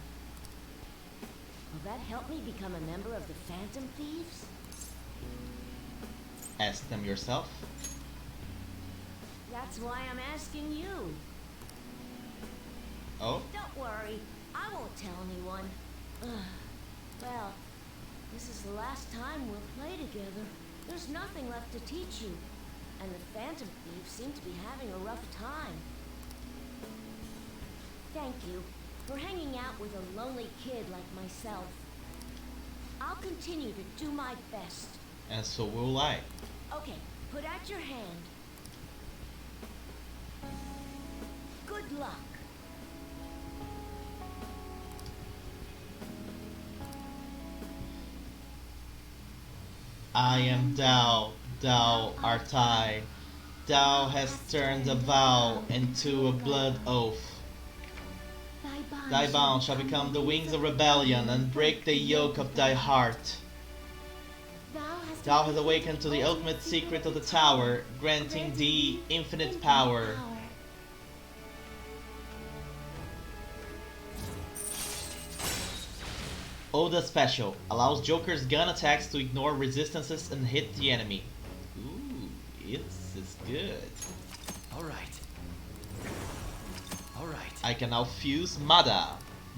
will that help me become a member of the Phantom Thieves? Ask them yourself. That's why I'm asking you. Oh? Don't worry, I won't tell anyone. Well, this is the last time we'll play together. There's nothing left to teach you, and the Phantom Thieves seem to be having a rough time. Thank you for hanging out with a lonely kid like myself. I'll continue to do my best. And so will I. Okay, put out your hand. Good luck. I am Dao, Dao art I. Thou hast turned a vow into a blood oath. Thy bond shall become the wings of rebellion and break the yoke of thy heart. Thou hast awakened to the ultimate secret of the tower, granting thee infinite power. Oda Special allows Joker's gun attacks to ignore resistances and hit the enemy. Ooh, this is good. Alright. I can now fuse Mada.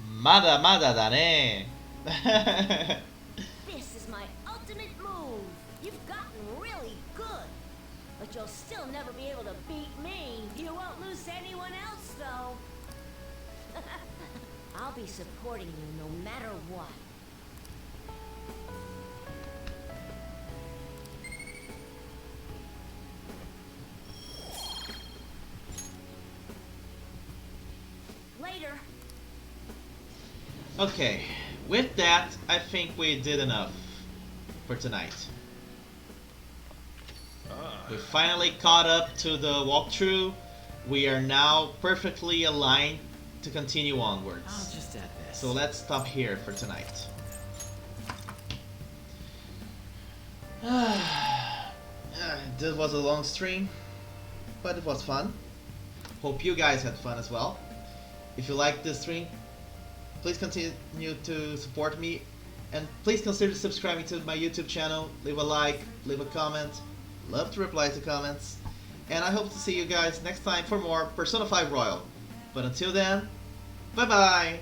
Mada da ne. This is my ultimate move. You've gotten really good. But you'll still never be able to beat me. You won't lose to anyone else, though. I'll be supporting you no matter what. Later. Okay, with that, I think we did enough for tonight. We finally caught up to the walkthrough. We are now perfectly aligned to continue onwards. I'll just add this. So let's stop here for tonight. This was a long stream, but it was fun. Hope you guys had fun as well. If you liked this stream, please continue to support me, and please consider subscribing to my YouTube channel. Leave a like, leave a comment. Love to reply to comments. And I hope to see you guys next time for more Persona 5 Royal. But until then, bye bye!